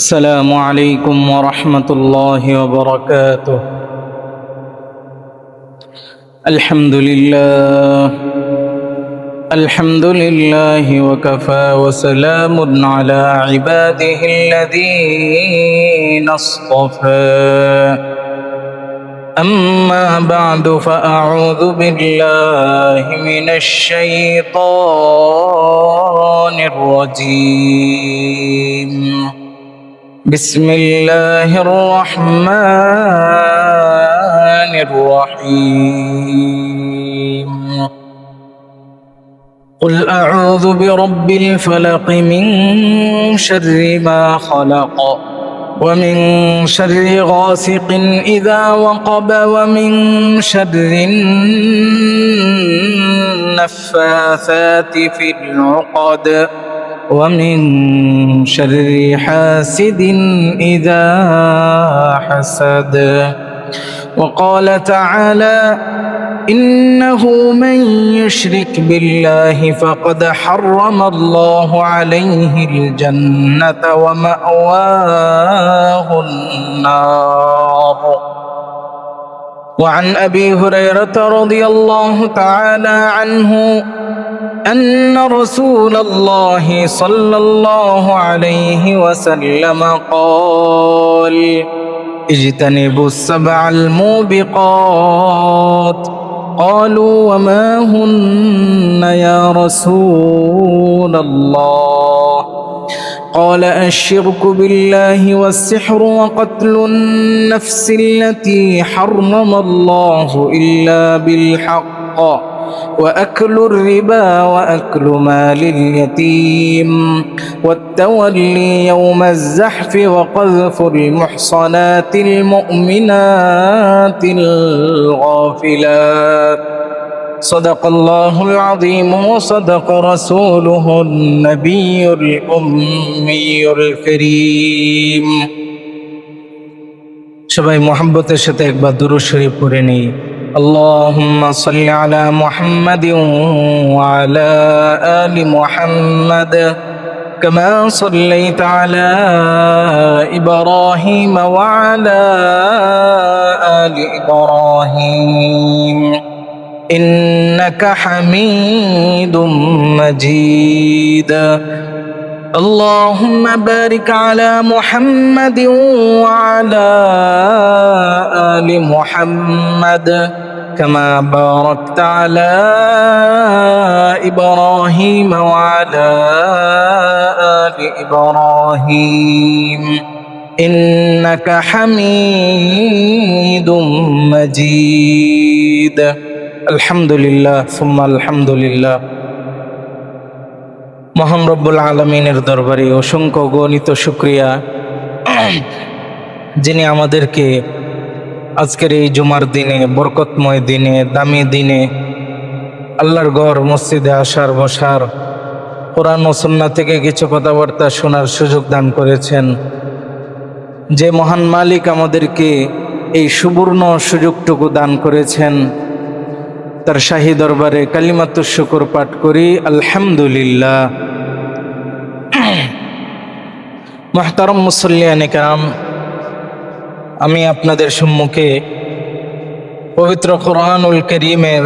السلام عليكم ورحمة الله وبركاته. الحمد لله وكفى وسلام على عباده الذين اصطفى. أما بعد فأعوذ بالله من الشيطان الرجيم. بسم الله الرحمن الرحيم. قل أعوذ برب الفلق من شر ما خلق ومن شر غاسق إذا وقب ومن شر النفاثات في العقد ومن شر حاسد إذا حسد. وقال تعالى: إنه من يشرك بالله فقد حرم الله عليه الجنة ومأواه النار. وعن أبي هريرة رضي الله تعالى عنه أن رسول الله صلى الله عليه وسلم قال: اجتنبوا السبع الموبقات. قالوا: وما هن يا رسول الله؟ قال: الشرك بالله والسحر وقتل النفس التي حرم الله إلا بالحق وأكل الربا وأكل مال اليتيم والتولي يوم الزحف وقذف المحصنات المؤمنات الغافلات. صدق الله العظيم وصدق رسوله النبي الأمي الكريم. সবাই মোহাম্মতের সাথে একবার দুরূদ শরীফ পড়ে নেই। اللهم صل على محمد وعلى آل محمد كما صليت على إبراهيم وعلى آل إبراهيم إنك حميد مجيد. اللهم بارك على محمد وعلى آل محمد كما باركت على إبراهيم وعلى آل إبراهيم إنك حميد مجيد. الحمد لله ثم الحمد لله. মহান রব্বুল আলামিনের দরবারে অসংখ্য গণিত শুকরিয়া, যিনি আমাদেরকে আজকের এই জুমার দিনে, বরকতময় দিনে, দামি দিনে আল্লাহর ঘর মসজিদে আসার, বসার, কোরআন ও সুন্নাহ থেকে কিছু কথাবার্তা শোনার সুযোগ দান করেছেন। যে মহান মালিক আমাদেরকে এই সুবর্ণ সুযোগটুকু দান করেছেন, তার শাহী দরবারে কালিমাতুশ শুকর পাঠ করি, আলহামদুলিল্লাহ। মুহতারাম মুসল্লিয়ানে কেরাম, আমি আপনাদের সম্মুখে পবিত্র কোরআনুল কারীমের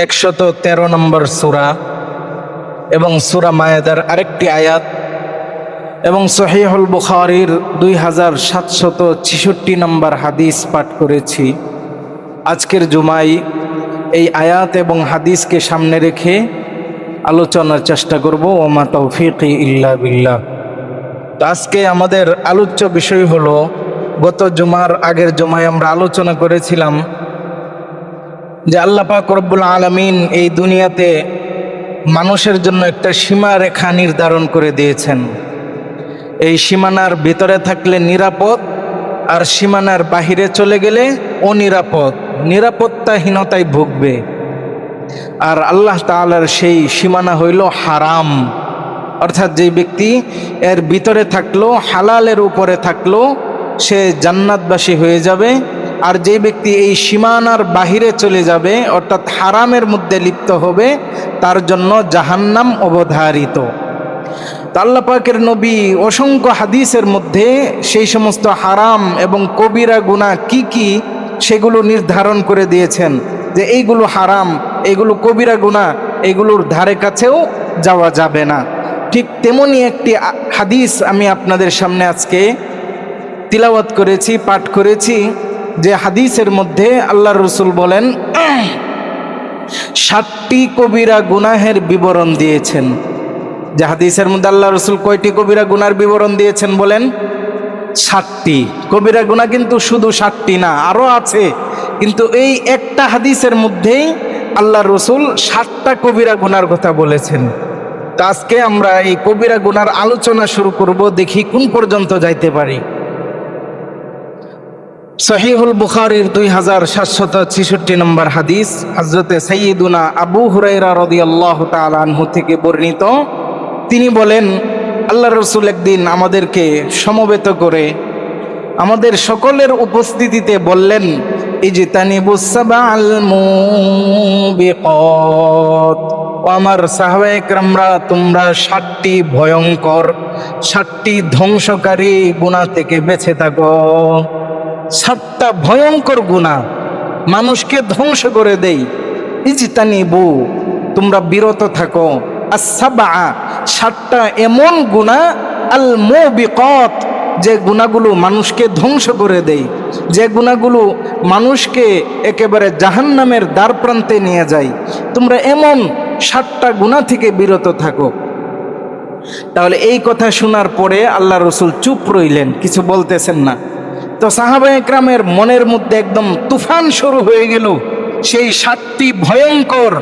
113 নম্বর সূরা এবং সূরা মায়েদার আরেকটি আয়াত এবং সহিহুল বুখারীর 2766 নম্বর হাদিস পাঠ করেছি। আজকের জুমায় এই আয়াত এবং হাদিসকে সামনে রেখে আলোচনার চেষ্টা করব। ওমা তৌফিকি ইল্লা বিল্লাহ। তো আজকে আমাদের আলোচ্য বিষয় হলো, গত জুমার আগের জুমায় আমরা আলোচনা করেছিলাম যে আল্লাহ পাক রব্বুল আলামিন এই দুনিয়াতে মানুষের জন্য একটা সীমারেখা নির্ধারণ করে দিয়েছেন। এই সীমানার ভিতরে থাকলে নিরাপদ, আর সীমানার বাহিরে চলে গেলে অনিরাপদ, নিরাপত্তাহীনতায় ভুগবে। আর আল্লাহ তাআলার সেই সীমানা হইল হারাম, অর্থাৎ যে ব্যক্তি এর ভিতরে থাকলো, হালালের উপরে থাকলো, সে জান্নাতবাসী হয়ে যাবে। আর যে ব্যক্তি এই সীমানার বাহিরে চলে যাবে, অর্থাৎ হারামের মধ্যে লিপ্ত হবে, তার জন্য জাহান্নাম অবধারিত। তো তা আল্লাহ পাকের নবী অসংখ্য হাদিসের মধ্যে সেই সমস্ত হারাম এবং কবিরা গুনাহ কি কি সেগুলো নির্ধারণ করে দিয়েছেন, যে এইগুলো হারাম, এইগুলো কবিরা গুনাহ, এগুলোর ধারে কাছেও যাওয়া যাবে না। ঠিক তেমনি একটি হাদিস আমি আপনাদের সামনে আজকে তিলাওয়াত করেছি, পাঠ করেছি, যে হাদিসের মধ্যে আল্লাহর রাসূল বলেন 7টি কবিরা গুনাহের বিবরণ দিয়েছেন। যে হাদিসের মধ্যে আল্লাহর রাসূল কয়টি কবিরা গুনার বিবরণ দিয়েছেন বলেন? 7টি কবিরা গুনাহ, কিন্তু শুধু 7টি না, আরও আছে, কিন্তু এই একটা হাদিসের মধ্যেই আল্লাহর রাসূল 7টা কবিরা গুনার কথা বলেছেন। তো আজকে আমরা এই কবিরা গুনার আলোচনা শুরু করব, দেখি কোন পর্যন্ত যাইতে পারি। সহিহুল বুখারীর 2766 নম্বর হাদিস, হযরতে সাইয়্যিদুনা আবু হুরায়রা রাদিয়াল্লাহু তাআলা আনহু থেকে বর্ণিত। তিনি বলেন, আল্লাহর রাসূল একদিন আমাদেরকে সমবেত করে আমাদের সকলের উপস্থিতিতে বললেন, ইজতানিবুস সাবআল মুবিকাত, ও আমার সাহাবায়ে কেরামরা, তোমরা 7টি ভয়ঙ্কর, 7টি ধ্বংসকারী গুনাহ থেকে বেঁচে থাকো। 7টা ভয়ঙ্কর গুনাহ মানুষকে ধ্বংস করে দেই। ইজতানিবু, তোমরা বিরত থাকো। আস-সাবআ, 7টা এমন গুনাহ, আল মুবিকাত, যে গুনাহগুলো মানুষকে ধ্বংস করে দেয়, যে গুনাহগুলো মানুষকে একেবারে জাহান্নামের দ্বার প্রান্তে নিয়ে যায়, তোমরা এমন 7টা গুনাহ থেকে বিরত থাকো। তাহলে এই কথা শোনার পরে আল্লাহ রাসূল চুপ রইলেন, কিছু বলতেছেন না। তো সাহাবায়ে কেরামের মনের মধ্যে একদম তুফান শুরু হয়ে গেল। সেই 7টি ভয়ঙ্কর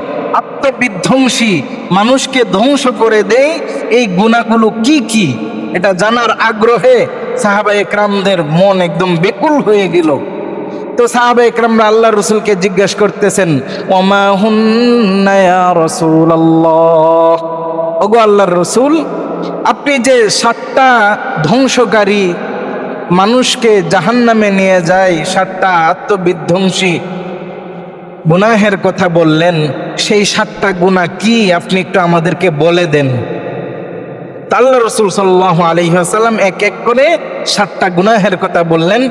আত্মবিধ্বংসী মানুষকে ধ্বংস করে দেয় এই গুনাহগুলো কি কি, এটা জানার আগ্রহে সাহাবায়ে কেরামদের মন একদম বেকুল হয়ে গেল। তো সাহাবায়ে কেরামরা আল্লাহর রাসূলকে জিজ্ঞাসা করতেছেন, ওমা হুন্না ইয়া রাসূলুল্লাহ, ওগো আল্লাহর রাসূল, আপনি যে 7টা ধ্বংসকারী মানুষকে জাহান্নামে নিয়ে যায়, 7টা আত্মবিধ্বংসী গুনাহের কথা বললেন, সেই 7টা গুনাহ কি আপনি একটু আমাদেরকে বলে দেন। আল্লাহ রাসূল সাল্লাল্লাহু আলাইহি ওয়াসাল্লাম এক এক করে 7টা গুনাহের কথা বললেন।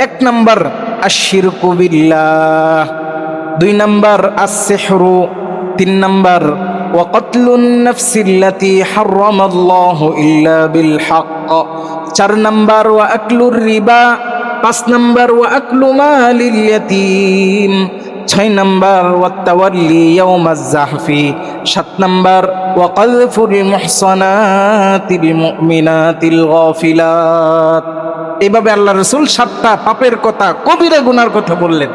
1 নাম্বার আশ-শিরকু বিল্লাহ, 2 নাম্বার আস-সিহরু, 3 নাম্বার ওয়া কতলুন নাফসিল্লাতী হারামাল্লাহু ইল্লা বিল হক, 4 নাম্বার ওয়া আকলুর রিবা, 5 নাম্বার ওয়া আকলু মালিল ইয়াতীম, 6 নাম্বার ওয়া তাওয়াল্লি ইয়াউমাজ জাহফি, 7 নাম্বার ওয়া কাযফুল মুহসানাতিল মুমিনাতিল গাফিলাত। এইভাবে আল্লাহ রাসূল 7টা পাপের কথা, কবিরা গুনার কথা বললেন।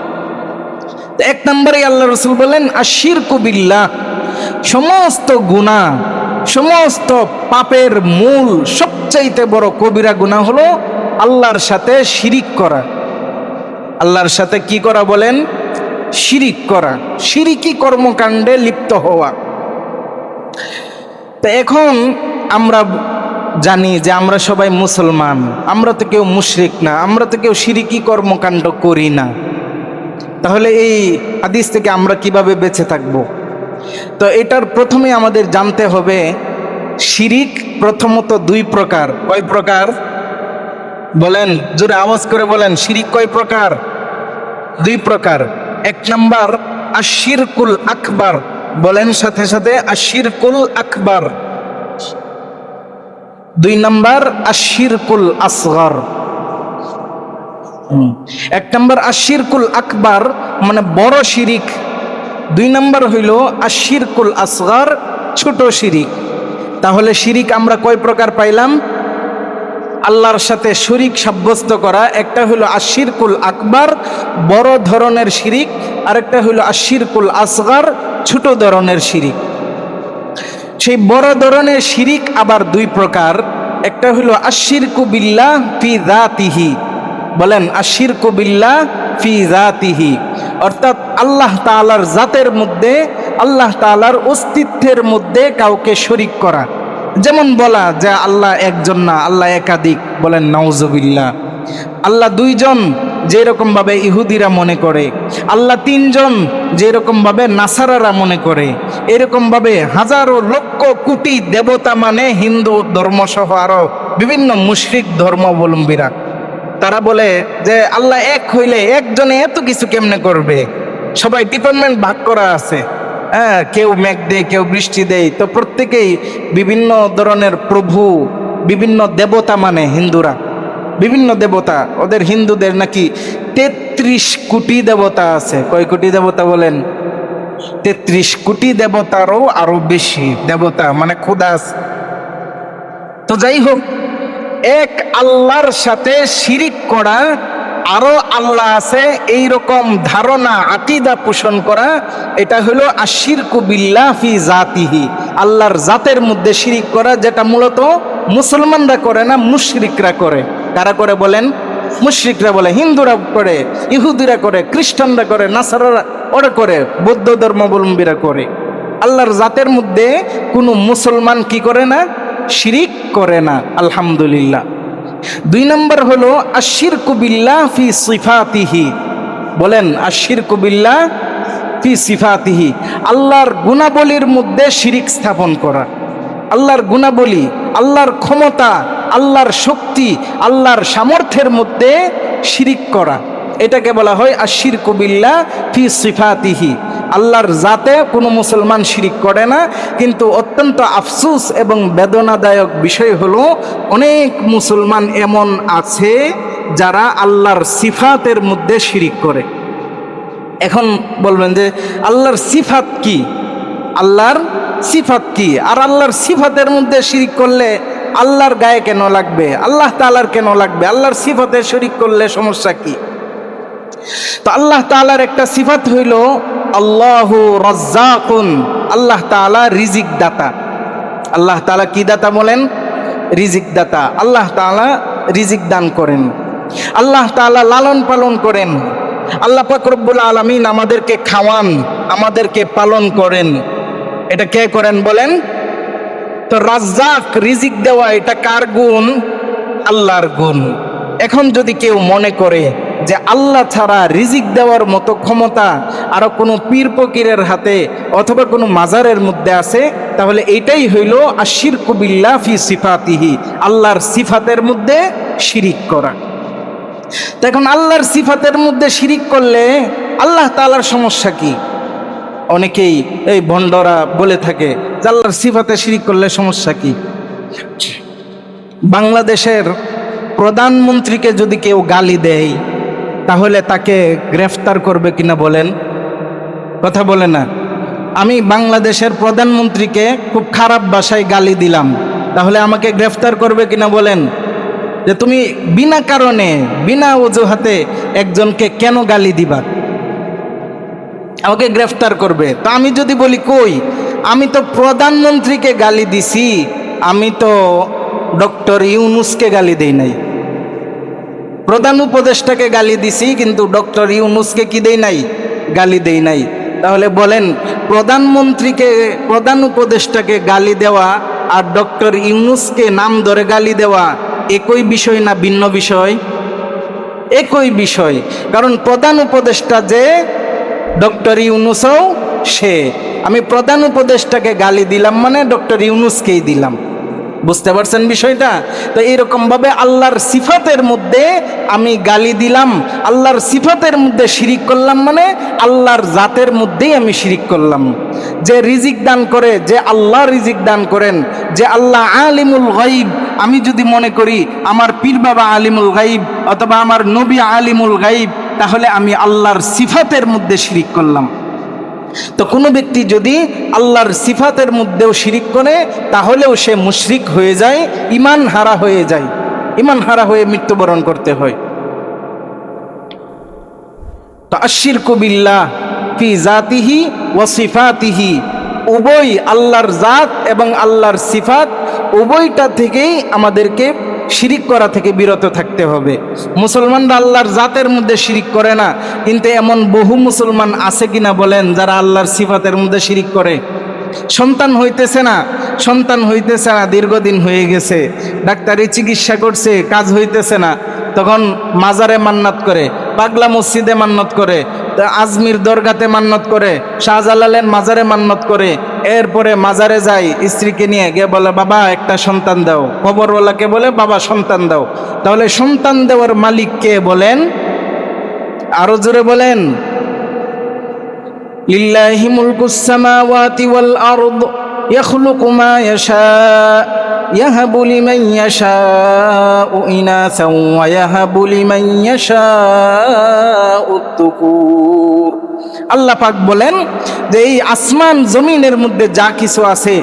1 নম্বরে আল্লাহ রাসূল বলেন আশ-শিরকু বিল্লাহ, সমস্ত গুনাহ, সমস্ত পাপের মূল সবচাইতে বড় কবিরা গুনাহ হলো আল্লাহর সাথে শিরিক করা। আল্লাহর সাথে কি করা বলেন? শিরিক করা, শিরিকি কর্মকাণ্ডে লিপ্ত হওয়া। তো এখন আমরা জানি যে আমরা সবাই মুসলমান, আমরা তো কেউ মুশরিক না, আমরা তো কেউ শিরিকি কর্মকাণ্ড করি না। তাহলে এই হাদিস থেকে আমরা কিভাবে বেঁচে থাকব? তো এটার প্রথমে আমাদের জানতে হবে শিরিক প্রথমত 2 প্রকার। কয় প্রকার বলেন? জোরে আওয়াজ করে বলেন, শিরিক কয় প্রকার? 2 প্রকার। 1 নাম্বার আশ-শিরকুল আকবার, বলেন সাথে সাথে আশ-শিরকুল আকবার। 2 নাম্বার আশ-শিরকুল আসগর। 1 নাম্বার আশ-শিরকুল আকবার মানে বড় শিরিক, 2 নাম্বার হইল আশ-শিরকুল আসগর, ছোট শিরিক। তাহলে শিরিক আমরা কয় প্রকার পাইলাম? আল্লাহর সাথে শরীক সাব্যস্ত করা, একটা হলো আশ-শিরকুল আকবার, বড় ধরনের শিরিক, আরেকটা হলো আশ-শিরকুল আসগর, ছোট ধরনের শিরিক। সেই বড় ধরনের শিরিক আবার 2 প্রকার। একটা হলো আশ-শিরকু বিল্লাহ ফি যাতিহি, বলেন আশ-শিরকু বিল্লাহ ফি যাতিহি, অর্থাৎ আল্লাহ তাআলার জাতের মধ্যে, আল্লাহ তাআলার অস্তিত্বের মধ্যে কাউকে শরীক করা। যেমন বলা যে আল্লাহ একজন না, আল্লাহ একাধিক, বলেন নাউজুবিল্লাহ। আল্লাহ 2 জন, যেরকমভাবে ইহুদিরা মনে করে, আল্লাহ তিনজন যেরকমভাবে নাসারারা মনে করে, এরকমভাবে হাজারো লক্ষ কোটি দেবতা মানে হিন্দু ধর্মসহ আরও বিভিন্ন মুশরিক ধর্মাবলম্বীরা। তারা বলে যে আল্লাহ এক হইলে একজনে এত কিছু কেমনে করবে, সবাই ডিপার্টমেন্ট ভাগ করা আছে, হ্যাঁ, কেউ মেঘ দেয়, কেউ বৃষ্টি দেয়, তো প্রত্যেকেই বিভিন্ন ধরনের প্রভু, বিভিন্ন দেবতা মানে হিন্দুরা, বিভিন্ন দেবতা। ওদের হিন্দুদের নাকি 33 কোটি দেবতা আছে। কয় কোটি দেবতা বলেন? 33 কোটি দেবতারও আরো বেশি দেবতা মানে খোদা আছে। তো যাই হোক, এক আল্লাহর সাথে শিরিক করা, আরো আল্লাহ আছে এই রকম ধারণা আকীদা পোষণ করা, এটা হলো আশিরকু বিল্লাহ ফি জাতিহি, আল্লাহর জাতের মধ্যে শিরিক করা, যেটা মূলত মুসলমানরা করে না, মুশরিকরা করে। কারা করে বলেন? মুশরিকরা বলে, হিন্দুরা করে, ইহুদিরা করে, খ্রিস্টানরা করে, নাসারারা ওরা করে, বৌদ্ধ ধর্মাবলম্বীরা করে। আল্লাহর জাতের মধ্যে কোনো মুসলমান কি করে না? শিরিক করে না, আলহামদুলিল্লাহ। 2 নম্বর হলো আশিরকু বিল্লাহ ফি সিফাতিহি। বলেন আশিরকু বিল্লাহ ফি সিফাতিহি, আল্লাহর গুণাবলীর মধ্যে শিরিক স্থাপন করা। আল্লাহর গুণাবলী, আল্লাহর ক্ষমতা, আল্লাহর শক্তি, আল্লাহর সামর্থ্যের মধ্যে শিরিক করা, এটাকে বলা হয় আশিরকু বিল্লাহ ফি সিফাতিহি। আল্লাহর জাতে কোনো মুসলমান শিরিক করে না, কিন্তু অত্যন্ত আফসোস এবং বেদনাদায়ক বিষয় হলো অনেক মুসলমান এমন আছে যারা আল্লাহর সিফাতের মধ্যে শিরিক করে। এখন বলবেন যে আল্লাহর সিফাত কি? আল্লাহর সিফাত কি? আর আল্লাহর সিফাতের মধ্যে শিরিক করলে আল্লাহর গায়ে কেন লাগবে? আল্লাহ তাআলার কেন লাগবে? আল্লাহর সিফাতে শিরিক করলে সমস্যা কি? তো আল্লাহ তাআলার একটা সিফাত হইল আল্লাহু রাজ্জাকুন, আল্লাহ তাআলা রিজিক দাতা। আল্লাহ তাআলা কি দাতা বলেন? রিজিক দাতা। আল্লাহ তাআলা রিজিক দান করেন, আল্লাহ তাআলা লালন পালন করেন। আল্লাহ পাক রব্বুল আলামিন আমাদেরকে খাওয়ান, আমাদেরকে পালন করেন। এটা কে করেন বলেন? তো রাজ্জাক, রিজিক দেওয়া, এটা কার গুণ? আল্লাহর গুণ। এখন যদি কেউ মনে করে যে আল্লাহ ছাড়া রিজিক দেওয়ার মতো ক্ষমতা আরো কোনো পীর ফকিরের হাতে অথবা কোনো মাজারের মধ্যে আছে, তাহলে এইটাই হইল আশিরকু বিল্লাহ ফি সিফাতিহি, আল্লাহর সিফাতের মধ্যে শিরিক করা। তো এখন আল্লাহর সিফাতের মধ্যে শিরিক করলে আল্লাহ তাআলার সমস্যা কি? অনেকেই এই ভণ্ডরা বলে থাকে যে আল্লাহর সিফাতে শিরিক করলে সমস্যা কি? বাংলাদেশের প্রধানমন্ত্রীকে যদি কেউ গালি দেয় তাহলে তাকে গ্রেফতার করবে কিনা বলেন? কথা বলে না। আমি বাংলাদেশের প্রধানমন্ত্রীকে খুব খারাপ ভাষায় গালি দিলাম, তাহলে আমাকে গ্রেফতার করবে কিনা বলেন? যে তুমি বিনা কারণে, বিনা অজুহাতে একজনকে কেন গালি দিবা? আমাকে গ্রেফতার করবে। তো আমি যদি বলি কই, আমি তো প্রধানমন্ত্রীকে গালি দিছি, আমি তো ডক্টর ইউনূসকে গালি দেই নাই। প্রধান উপদেষ্টাকে গালি দিছি, কিন্তু ডক্টর ইউনূসকে কি দেই নাই? গালি দেই নাই। তাহলে বলেন, প্রধানমন্ত্রীকে, প্রধান উপদেষ্টাকে গালি দেওয়া আর ডক্টর ইউনূসকে নাম ধরে গালি দেওয়া একই বিষয় না ভিন্ন বিষয়? একই বিষয়। কারণ প্রধান উপদেষ্টা যে, ডক্টর ইউনূসও সে। আমি প্রধান উপদেষ্টাকে গালি দিলাম মানে ডক্টর ইউনূসকেই দিলাম। বুঝতে পারছেন বিষয়টা? তো এইরকমভাবে আল্লাহর সিফাতের মধ্যে আমি গালি দিলাম, আল্লাহর সিফাতের মধ্যে শিরিক করলাম, মানে আল্লাহর জাতের মধ্যেই আমি শিরিক করলাম। যে রিজিক দান করে, যে আল্লাহ রিজিক দান করেন, যে আল্লাহ আলিমুল গাইব, আমি যদি মনে করি আমার পীর বাবা আলিমুল গাইব অথবা আমার নবী আলিমুল গাইব, তাহলে আমি আল্লাহর সিফাতের মধ্যে শিরিক করলাম। তো কোনো ব্যক্তি যদি আল্লাহর সিফাতের মধ্যেও শিরিক করে তাহলেও সে মুশরিক হয়ে যায়, ঈমান হারা হয়ে যায়, ঈমান হারা হয়ে মৃত্যুবরণ করতে হয়। তো আশিরকু বিল্লাহ ফি জাতিহি ওয়া সিফাতিহি, উভয় আল্লাহর জাত এবং আল্লাহর সিফাত উভয়টা থেকেই আমাদেরকে শিরিক করা থেকে বিরত থাকতে হবে। মুসলমানরা আল্লাহর জাতের মধ্যে শিরিক করে না, কিন্তু এমন বহু মুসলমান আছে কিনা বলেন যারা আল্লাহর সিফাতের মধ্যে শিরিক করে? সন্তান হইতেছে না, সন্তান হইতেছে না, দীর্ঘদিন হয়ে গেছে, ডাক্তারি চিকিৎসা করছে, কাজ হইতেছে না, তখন মাজারে মান্নাত করে, পাগলা মসজিদে মান্নত করে, আজমির দরগাতে মান্নত করে, শাহজালালের মাজারে মান্নত করে, এরপরে মাজারে যায় স্ত্রীকে নিয়ে গিয়ে বলে বাবা একটা সন্তান দাও, খবরওয়ালাকে বলে বাবা সন্তান দাও। তাহলে সন্তান দেওয়ার মালিক কে বলেন? আরো জোরে বলেন। লিল্লাহি মুলকুস সামাওয়াতি ওয়াল আরদ ইয়াখলুকু মা ইয়াশা ইয়াহাবু লিমান ইয়াশাউ ইনাসান ওয়া ইয়াহাবু লিমান ইয়াশাউ আয-যুকুর। আল্লাহ পাক বলেন যে এই আসমান জমিনের মধ্যে যা কিছু আছে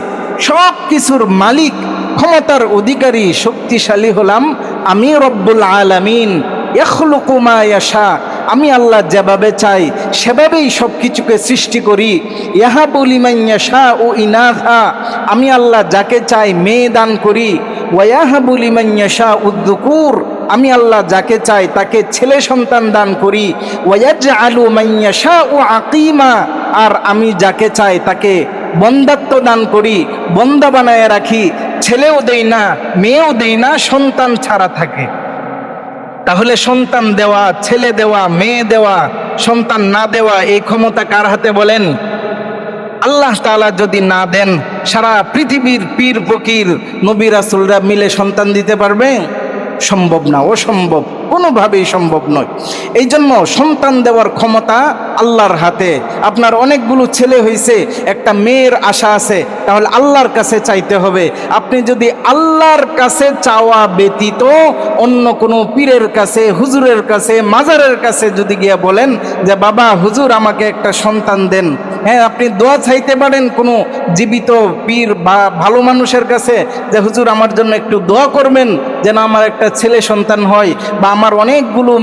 সব কিছুর মালিক, ক্ষমতার অধিকারী, শক্তিশালী হলাম আমি রব্বুল আলামিন। ইয়াখলুকু মা ইয়াশা, আমি আল্লাহ যেভাবে চাই সেভাবেই সব কিছুকে সৃষ্টি করি। ইয়াহাবু লিমান ইয়াশাউ ইনাসা, আমি আল্লাহ যাকে চাই মেয়ে দান করি। ওয়া ইয়াহাবু লিমান ইয়াশাউ আয-যুকুর, আমি আল্লাহ যাকে চাই তাকে ছেলে সন্তান দান করি। ওয়া ইয়াজআলু মান ইয়াশাউ আকীমা, আর আমি যাকে চাই তাকে বন্দাত্ব দান করি, বন্দা বানায় রাখি, ছেলেও দেই না মেয়েও দেই না, সন্তান ছাড়া থাকে। তাহলে সন্তান দেওয়া, ছেলে দেওয়া, মেয়ে দেওয়া, সন্তান না দেওয়া এই ক্ষমতা কার হাতে বলেন? আল্লাহ তাআলা যদি না দেন সারা পৃথিবীর পীর ফকির নবী রাসূলরা মিলে সন্তান দিতে পারবে? সম্ভব না, অসম্ভব, কোনোভাবেই সম্ভব নয়। এই জন্য সন্তান দেওয়ার ক্ষমতা আল্লাহর হাতে। আপনার অনেকগুলো ছেলে হয়েছে, একটা মেয়ের আশা আছে, তাহলে আল্লাহর কাছে চাইতে হবে। আপনি যদি আল্লাহর কাছে চাওয়া ব্যতীত অন্য কোনো পীরের কাছে, হুজুরের কাছে, মাজারের কাছে যদি গিয়ে বলেন যে বাবা হুজুর আমাকে একটা সন্তান দেন, হ্যাঁ আপনি দোয়া চাইতে পারেন কোনো জীবিত পীর বা ভালো মানুষের কাছে যে হুজুর আমার জন্য একটু দোয়া করবেন যেন আমার একটা ছেলে সন্তান হয়, বা আমার অনেকগুলো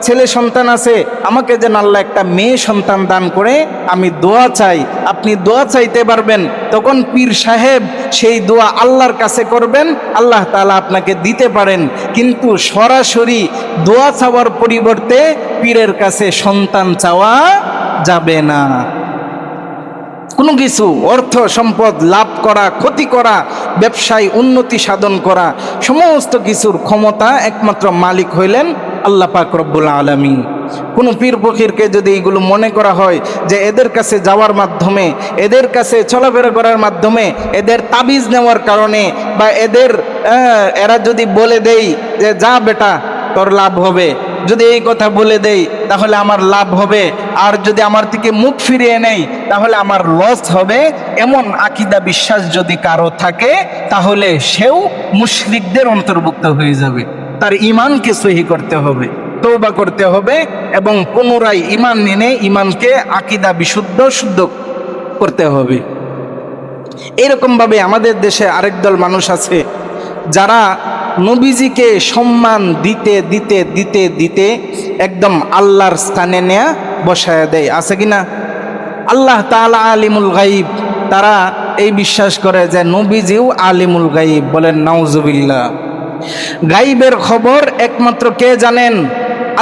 ছেলে সন্তান আছে, আমাকে যেন আল্লাহ একটা মেয়ে সন্তান দান করে আমি দোয়া চাই। আপনি দোয়া চাইতে পারবেন, তখন পীর সাহেব সেই দোয়া আল্লাহর কাছে করবেন, আল্লাহ তাআলা আপনাকে দিতে পারেন। কিন্তু সরাসরি দোয়া চাওয়ার পরিবর্তে পীরের কাছে সন্তান চাওয়া যাবে না। কোনো কিছু অর্থ সম্পদ লাভ করা, ক্ষতি করা, ব্যবসায় উন্নতি সাধন করা, সমস্ত কিছুর ক্ষমতা একমাত্র মালিক হইলেন আল্লাহ পাক রব্বুল আলামিন। কোনো পীর ফকিরকে যদি এগুলো মনে করা হয় যে এদের কাছে যাওয়ার মাধ্যমে, এদের কাছে চলাফেরা করার মাধ্যমে, এদের তাবিজ নেওয়ার কারণে, বা এরা যদি বলে দেই যে যা বেটা তোর লাভ হবে, যদি এই কথা বলে দেই তাহলে আমার লাভ হবে, আর যদি আমার থেকে মুখ ফিরিয়ে নেই তাহলে আমার লস হবে, এমন আকীদা বিশ্বাস যদি কারো থাকে তাহলে সেও মুশরিকদের অন্তর্ভুক্ত হয়ে যাবে। তার ঈমানকে সহি করতে হবে, তওবা করতে হবে, এবং পুনরায় ঈমান এনে ঈমানকে আকীদা বিশুদ্ধ শুদ্ধ করতে হবে। এরকমভাবে আমাদের দেশে আরেক দল মানুষ আছে যারা নবীজিকে সম্মান দিতে দিতে দিতে দিতে একদম আল্লাহর স্থানে নেয়া বসায় দেয়। আছে কি না? আল্লাহ তাআলা আলিমুল গাইব, তারা এই বিশ্বাস করে যে নবীজিও আলিমুল গাইব। বলেন নাউজুবিল্লাহ। গাইবের খবর একমাত্র কে জানেন?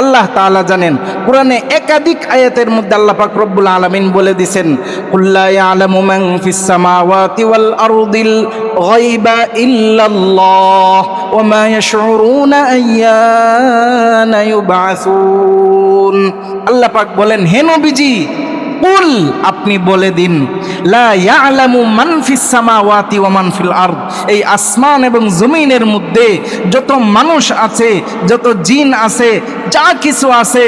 আল্লাহ তাআলা জানেন। কোরআনে একাধিক আয়াতের মধ্যে আল্লাহ পাক রব্বুল আলামিন বলে দিয়েছেন, কুল্লা ইয়ালামু মান ফিস সামাওয়াতি ওয়াল আরদিল গায়বা ইল্লাল্লাহ ওয়া মা ইয়াশউরুনা আইয়ানা ইউবআসুন। আল্লাহ পাক বলেন, হে নবীজি কুল, আপনি বলে দিন, লা ইয়ালামু মান ফিস সামাওয়াতি ওয়া মান ফিল আরদ, এই আসমান এবং জমিনের মধ্যে যত মানুষ আছে, যত জিন আছে, যা কিছু আছে,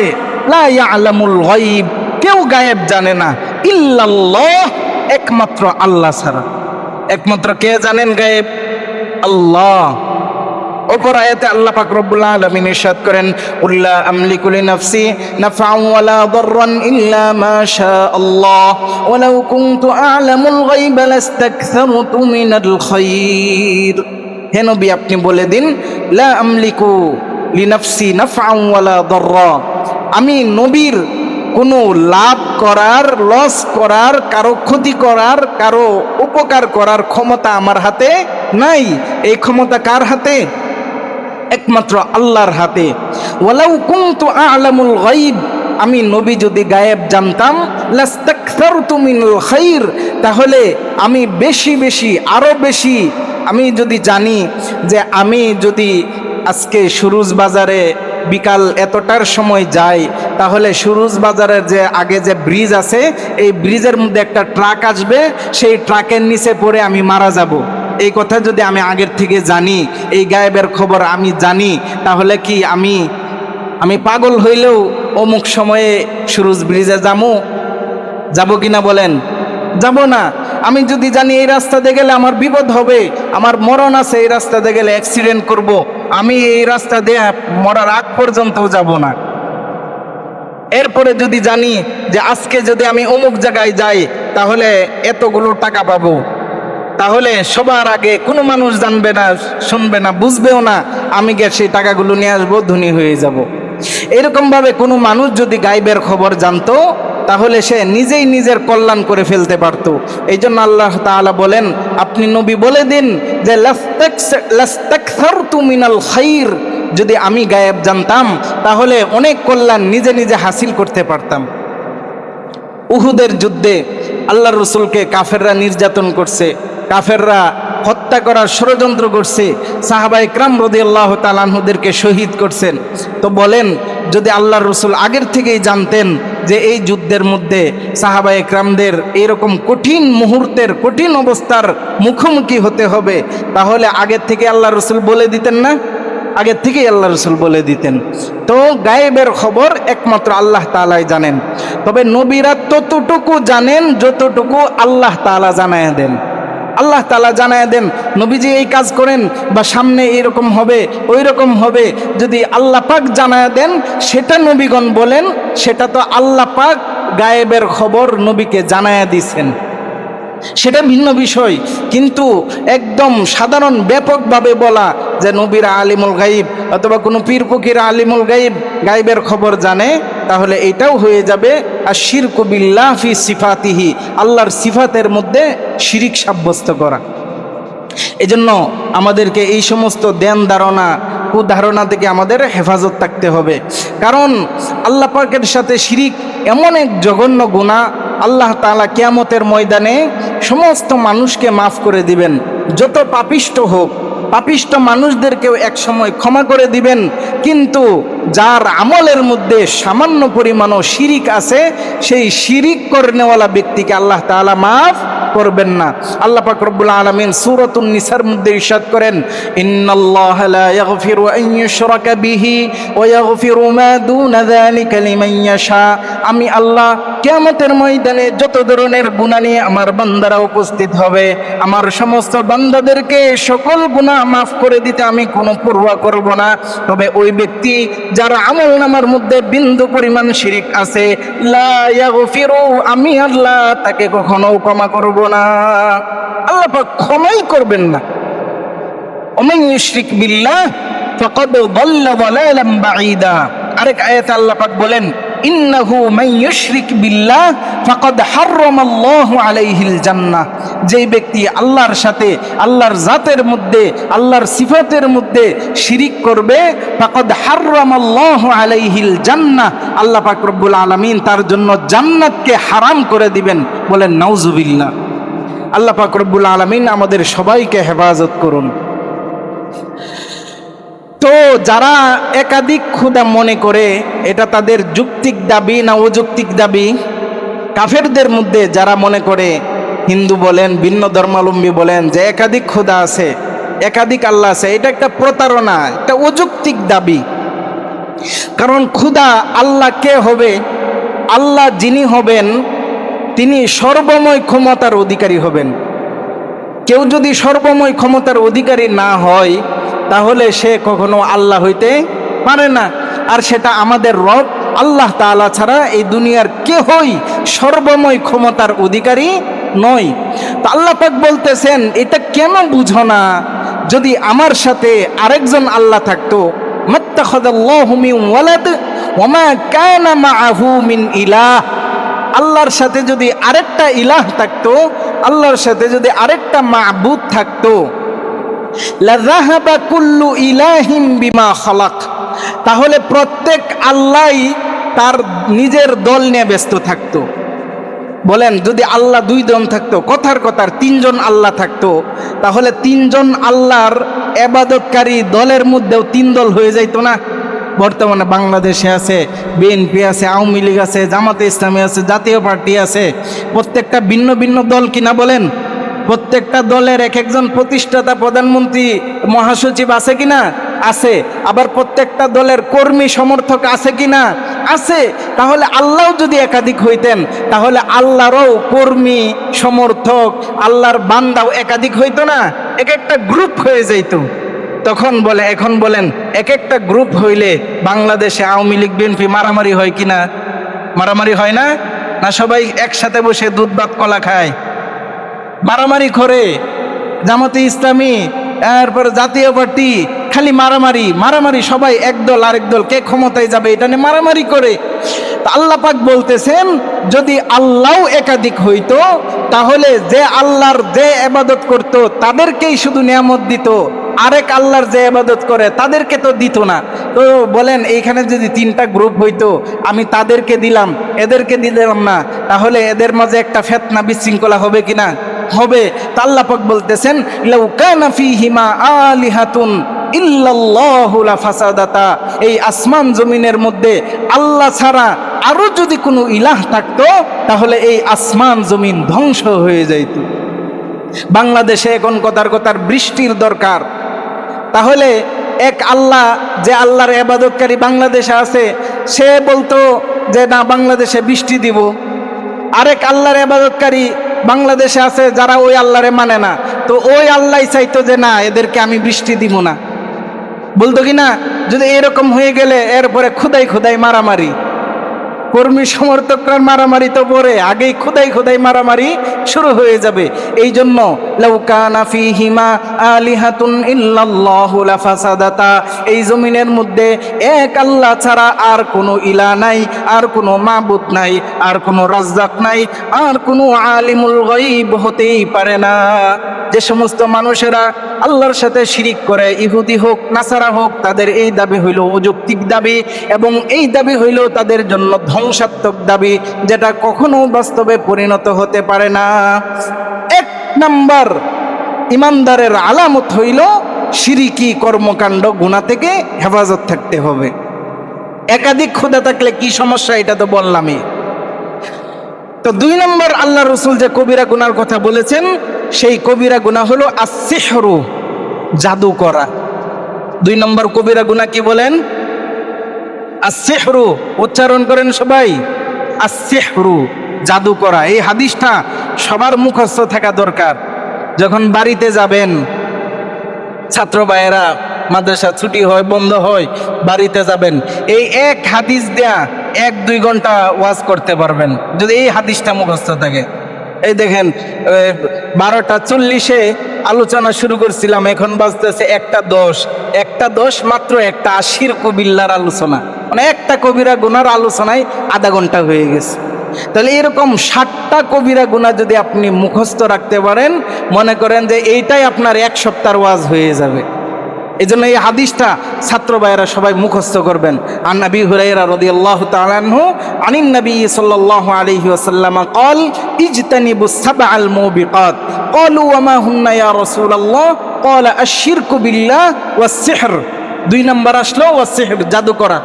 লা ইয়ালামুল গায়ব, কেউ গায়েব জানে না, ইল্লাল্লাহ, একমাত্র আল্লাহ ছাড়া। একমাত্র কে জানেন গায়েব? আল্লাহ। অপর আয়াতে আল্লাহ পাক রব্বুল আলামিন ইরশাদ করেন, উল্লা আমলিকু লিনাফসি নাফআন ওয়ালা দাররান ইল্লা মা শাআল্লাহ ওয়ালাউ কুনতু আ'লামুল গায়বা লাস্তাকসারতু মিনাল খায়র। হে নবী আপনি বলে দিন, লা আমলিকু লিনাফসি নাফআন ওয়ালা দাররা, আমি নবীর কোনো লাভ করার, লস করার, কারো ক্ষতি করার, কারো উপকার করার ক্ষমতা আমার হাতে নাই। এই ক্ষমতা কার হাতে? একমাত্র আল্লাহর হাতে। ওয়ালাউ কুনতু আ'লামুল গায়ব, আমি নবী যদি গায়েব জানতাম, লাস্তাকসারতু মিনাল খায়র, তাহলে আমি বেশি বেশি, আরো বেশি, আমি যদি জানি যে আমি যদি আজকে সুরুজ বাজারে বিকাল এতটার সময় যাই, তাহলে সুরুজ বাজারের যে আগে যে ব্রিজ আছে, এই ব্রিজের মধ্যে একটা ট্রাক আসবে, সেই ট্রাকের নিচে পড়ে আমি মারা যাব। এই কথা যদি আমি আগের থেকে জানি, এই গায়েবের খবর আমি জানি, তাহলে কি আমি পাগল হইলেও অমুক সময়ে সুরুজ ব্রিজে যাবো কিনা বলেন? যাব না। আমি যদি জানি এই রাস্তাতে গেলে আমার বিপদ হবে, আমার মরণ আছে, এই রাস্তাতে গেলে অ্যাক্সিডেন্ট করব, আমি এই রাস্তা দিয়ে মরার আগ পর্যন্তও যাব না। এরপরে যদি জানি যে আজকে যদি আমি অমুক জায়গায় যাই তাহলে এতগুলো টাকা পাবো, তাহলে সবার আগে কোনো মানুষ জানবে না, শুনবে না, বুঝবেও না, আমি গিয়ে সেই টাকাগুলো নিয়ে আসবো, ধনী হয়ে যাব। এরকমভাবে কোনো মানুষ যদি গায়েবের খবর জানতো, তাহলে সে নিজেই নিজের কল্যাণ করে ফেলতে পারত। এই জন্য আল্লাহ তাআলা বলেন, আপনি নবী বলে দিন যে লাস্তাকসারতু মিনাল খাইর, যদি আমি গায়েব জানতাম তাহলে অনেক কল্যাণ নিজে নিজে হাসিল করতে পারতাম। উহুদের যুদ্ধে আল্লাহর রাসূলকে কাফেররা নির্যাতন করছে, কাফেররা হত্যা করার ষড়যন্ত্র করছে, সাহাবায়ে কেরাম রাদিয়াল্লাহু তাআলা আনহুদেরকে শহীদ করছেন। তো বলেন, যদি আল্লাহর রাসূল আগের থেকেই জানতেন যে এই যুদ্ধের মধ্যে সাহাবায়ে কেরামদের এইরকম কঠিন মুহূর্তের, কঠিন অবস্থার মুখোমুখি হতে হবে, তাহলে আগের থেকে আল্লাহর রাসূল বলে দিতেন না? আগের থেকেই আল্লাহ রাসূল বলে দিতেন। তো গায়েবের খবর একমাত্র আল্লাহ তাআলাই জানেন। তবে নবীরা ততটুকু জানেন যতটুকু আল্লাহ তাআলা জানায় দেন। আল্লাহ তাআলা জানায় দেন, নবীজি এই কাজ করেন বা সামনে এইরকম হবে, ওই রকম হবে, যদি আল্লাহ পাক জানায় দেন সেটা নবীগণ বলেন, সেটা তো আল্লাহ পাক গায়েবের খবর নবীকে জানায় দিছেন, সেটা ভিন্ন বিষয়। কিন্তু একদম সাধারণ ব্যাপকভাবে বলা যে নবীরা আলিমুল গাইব অথবা কোনো পীর ফকির আলিমুল গাইব, গাইবের খবর জানে, তাহলে এটাও হয়ে যাবে আশিরকু বিল্লাহ ফি সিফাতিহি, আল্লাহর সিফাতের মধ্যে শিরিক সাব্যস্ত করা। এজন্য আমাদেরকে এই সমস্ত ধ্যান ধারণা, কুধারণা থেকে আমাদের হেফাজত থাকতে হবে। কারণ আল্লাহ পাকের সাথে শিরিক এমন এক জঘন্য গুনাহ, আল্লাহ তাআলা কিয়ামতের ময়দানে সমস্ত মানুষকে মাফ করে দিবেন, যত পাপিষ্ট হোক, পাপিষ্ট মানুষদেরকেও এক সময় ক্ষমা করে দিবেন। কিন্তু যার আমলের মধ্যে সামান্য পরিমাণও শিরিক আছে, সেই শিরিক করনেওয়ালা ব্যক্তিকে আল্লাহ তাআলা মাফ করবেন না। আল্লাহ পাক রব্বুল আলামিন সূরাতুন নিসার মধ্যে ইরশাদ করেন, ইন্নাল্লাহা লা ইয়াগফিরু আন ইউশরাকা বিহি ওয়া ইয়াগফিরু মা দুনা যালিকা লিমান ইয়াশা। আমি আল্লাহ কিয়ামতের ময়দানে যত ধরনের গুনাহ নিয়ে আমার বান্দারা উপস্থিত হবে, আমার সমস্ত বান্দাদেরকে সকল গুনাহ মাফ করে দিতে আমি কোনো পরোয়া করব না। তবে ওই ব্যক্তি যার আমলনামার মধ্যে বিন্দু পরিমাণ শিরিক আছে, লা ইয়াগফিরু, আমি আল্লাহ তাকে কখনো ক্ষমা করব না। আল্লাহ পাক ক্ষমাই করবেন না। ওমান ইউশরিক বিল্লাহ ফাকাদ দাল্লা দালালান বাঈদা। আরেক আয়াতে আল্লাহ পাক বলেন, ইন্নাহু মান ইউশরিক বিল্লাহ ফাকাদ হারামাল্লাহু আলাইহিল জান্নাহ। যেই ব্যক্তি আল্লাহর সাথে, আল্লাহর জাতের মধ্যে, আল্লাহর সিফাতের মধ্যে শিরিক করবে, ফাকাদ হারামাল্লাহু আলাইহিল জান্নাহ, আল্লাহ পাক রব্বুল আলামিন তার জন্য জান্নাতকে হারাম করে দিবেন। বলেন নাউজুবিল্লাহ। আল্লাহ পাক রব্বুল আলামিন আমাদের সবাইকে হেফাজত করুন। তো যারা একাধিক খোদা মনে করে, এটা তাদের যৌক্তিক দাবি না অযৌক্তিক দাবি? কাফেরদের মধ্যে যারা মনে করে, হিন্দু বলেন, ভিন্ন ধর্মাবলম্বী বলেন, যে একাধিক খোদা আছে, একাধিক আল্লাহ আছে, এটা একটা প্রতারণা, একটা অযৌক্তিক দাবি। কারণ খোদা আল্লাহ কে হবে? আল্লাহ যিনি হবেন তিনি সর্বময় ক্ষমতার অধিকারী হবেন। কেউ যদি সর্বময় ক্ষমতার অধিকারী না হয়, তাহলে সে কখনো আল্লাহ হইতে পারে না। আর সেটা আমাদের রব আল্লাহ তাআলা ছাড়া এই দুনিয়ার কেহই সর্বময় ক্ষমতার অধিকারী নয়। তো আল্লাহ পাক বলতেছেন, এটা কেন বুঝো না? যদি আমার সাথে আরেকজন আল্লাহ থাকতো, মাত্তাখাযাল্লাহু মিন ওয়ালাদ ওয়া মা কানা মাআহু মিন ইলাহ, আল্লাহর সাথে যদি আরেকটা ইলাহ থাকতো, আল্লাহর সাথে যদি আরেকটা মাবুদ থাকতো, লাযাহাবা কুল্লু ইলাহিন বিমা খালাক, তাহলে প্রত্যেক আল্লাহই তার নিজের দল নিয়ে ব্যস্ত থাকতো। বলেন, যদি আল্লাহ দুই জন থাকতো, কথার তিনজন আল্লাহ থাকতো, তাহলে তিনজন আল্লাহর ইবাদতকারী দলের মধ্যেও তিন দল হয়ে যাইতো না? বর্তমানে বাংলাদেশে আছে, বিএনপি আছে, আওয়ামী লীগ আছে, জামাতে ইসলামী আছে, জাতীয় পার্টি আছে। প্রত্যেকটা ভিন্ন ভিন্ন দল কিনা বলেন? প্রত্যেকটা দলের এক একজন প্রতিষ্ঠাতা, প্রধানমন্ত্রী, মহাসচিব আছে কিনা? আছে। আবার প্রত্যেকটা দলের কর্মী সমর্থক আছে কিনা? আছে। তাহলে আল্লাহ যদি একাধিক হইতেন, তাহলে আল্লাহরও কর্মী সমর্থক, আল্লাহর বান্দাও একাধিক হইতো না? এক একটা গ্রুপ হয়ে যাইতো। তখন বলে, এখন বলেন এক একটা গ্রুপ হইলে বাংলাদেশে আওয়ামী লীগ বিএনপি মারামারি হয় কিনা? মারামারি হয় না? না সবাই একসাথে বসে দুধ ভাত কলা খায়? মারামারি করে। জামাতে ইসলামী, এরপর জাতীয় পার্টি, খালি মারামারি মারামারি, সবাই একদল আরেক দল, কে ক্ষমতায় যাবে এটা নিয়ে মারামারি করে। আল্লাহ পাক বলতেছেন, যদি আল্লাহ একাধিক হইতো তাহলে যে আল্লাহর যে ইবাদত করত তাদেরকেই শুধু নিয়ামত দিত, আরেক আল্লাহর যে ইবাদত করে তাদেরকে তো দিত না। তো বলেন এইখানে যদি তিনটা গ্রুপ হইতো, আমি তাদেরকে দিলাম এদেরকে দিলাম না, তাহলে এদের মাঝে একটা ফিতনা বিশৃঙ্খলা হবে কিনা? হবে। তা আল্লাহ পাক বলতেছেন, লাউ কানা ফীহিমা আলিহাতুন ইল্লাল্লাহু লাফাসাদাতা, এই আসমান জমিনের মধ্যে আল্লাহ ছাড়া আরো যদি কোনো ইলাহ থাকতো তাহলে এই আসমান জমিন ধ্বংস হয়ে যাইত। বাংলাদেশে এখন কথার বৃষ্টির দরকার, তাহলে এক আল্লাহ, যে আল্লাহর ইবাদতকারী বাংলাদেশে আছে, সে বলতো যে না বাংলাদেশে বৃষ্টি দিব। আরেক আল্লাহর ইবাদতকারী বাংলাদেশে আছে যারা ওই আল্লাহরে মানে না, তো ওই আল্লাহ চাইতো যে না এদেরকে আমি বৃষ্টি দিব না, বলতো কি না? যদি এরকম হয়ে গেলে এরপরে খুদাই মারামারি, কর্মী সমর্থকরা মারামারি তো পরে আগেই খুদাই মারামারি শুরু হয়ে যাবে। এই জন্য লাউ কানা ফীহিমা আলিহাতুন ইল্লাল্লাহু লাফাসাদাতা, এই জমিনের মধ্যে এক আল্লাহ ছাড়া আর কোনো ইলাহ নাই, আর কোনো মাবুদ নাই, আর কোনো রাজ্জাক নাই, আর কোনো আলিমুল গায়ব হতেই পারে না। যে সমস্ত মানুষেরা আল্লাহর সাথে শিরিক করে, ইহুদি হোক নাসারা হোক, তাদের এই দাবি হইল অযৌক্তিক দাবি, এবং এই দাবি হইল তাদের জন্য ধ্বংসাত্মক দাবি, যেটা কখনো বাস্তবে পরিণত হতে পারে না। এক নাম্বার ইমানদারের আলামত হইল শিরিকি কর্মকাণ্ড, গুনাহ থেকে হেফাজত থাকতে হবে। একাধিক খোদা থাকলে কি সমস্যা, এটা তো বললামই। তো দুই নম্বর আল্লাহ রসুল যে কবিরা গুনার কথা বলেছেন, সেই কবিরা গুনাহ হলো আসসিহরু, জাদু করা। দুই নম্বর কবিরা গুনাহ কি বলেন? আসসিহরু, উচ্চারণ করেন সবাই, আসসিহরু, জাদু করা। এই হাদিসটা সবার মুখস্থ থাকা দরকার। যখন বাড়িতে যাবেন, ছাত্র ভাইয়েরা মাদ্রাসা ছুটি হয়, বন্ধ হয়, বাড়িতে যাবেন, এই এক হাদিস দেয়া 1-2 ঘন্টা ওয়াজ করতে পারবেন যদি এই হাদিসটা মুখস্থ থাকে। এই দেখেন 12:40 আলোচনা শুরু করছিলাম, এখন বাজতেছে 1:10 মাত্র একটা আশির কবিল্লার আলোচনা, মানে একটা কবিরা গুনার আলোচনায় আধা ঘন্টা হয়ে গেছে। তাহলে এরকম 60টা কবিরা গুনাহ যদি আপনি মুখস্থ রাখতে পারেন, মনে করেন যে এইটাই আপনার 1 সপ্তাহের ওয়াজ হয়ে যাবে। এই জন্য এই হাদিসটা ছাত্র ভাইয়েরা সবাই মুখস্থ করবেন। আন নবী হুরায়রা রাদিয়াল্লাহু তাআলা আনহু আনিন নবী সাল্লাল্লাহু আলাইহি ওয়াসাল্লাম قال اجتنبوا السبع الموبقات قالوا وما هن يا رسول الله قال الشرك بالله والسحر। 2 নম্বর আসলো ওয়াসিহর, জাদু করা।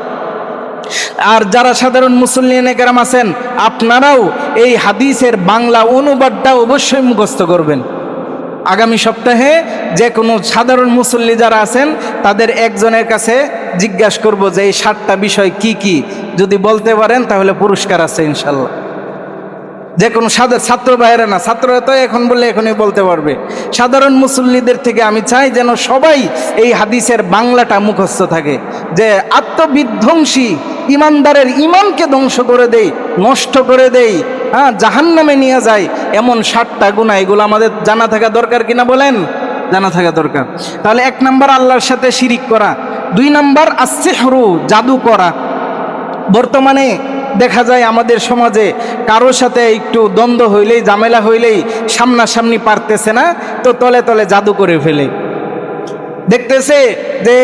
আর যারা সাধারণ মুসল্লিনে কেরাম আছেন, আপনারাও এই হাদিসের বাংলা অনুবাদটা অবশ্যই মুখস্থ করবেন। আগামী সপ্তাহে যে কোনো সাধারণ মুসল্লি যারা আছেন তাদের একজনের কাছে জিজ্ঞাসা করব যে এই 7টা বিষয় কি কি, যদি বলতে পারেন তাহলে পুরস্কার আছে ইনশাল্লাহ। যে কোনো ছাত্র ভাইয়েরা না, ছাত্ররা তো এখন বললে এখনই বলতে পারবে। সাধারণ মুসল্লিদের থেকে আমি চাই যেন সবাই এই হাদিসের বাংলাটা মুখস্থ থাকে, যে আত্মবিধ্বংসী ইমানদারের ইমানকে ধ্বংস করে দেই, নষ্ট করে দেই, জাহান্নামে নিয়ে যায় এমন 7টা গুনাহ, এগুলো আমাদের জানা থাকা দরকার কিনা বলেন? জানা থাকা দরকার। তাহলে 1 নম্বর আল্লাহর সাথে শিরিক করা, 2 নম্বর আসসিহরু, জাদু করা। বর্তমানে দেখা যায় আমাদের সমাজে কারোর সাথে একটু দ্বন্দ্ব হইলেই, ঝামেলা হইলেই সামনাসামনি পারতেছে না, তো তলে তলে জাদু করে ফেলে। দেখতেছে যে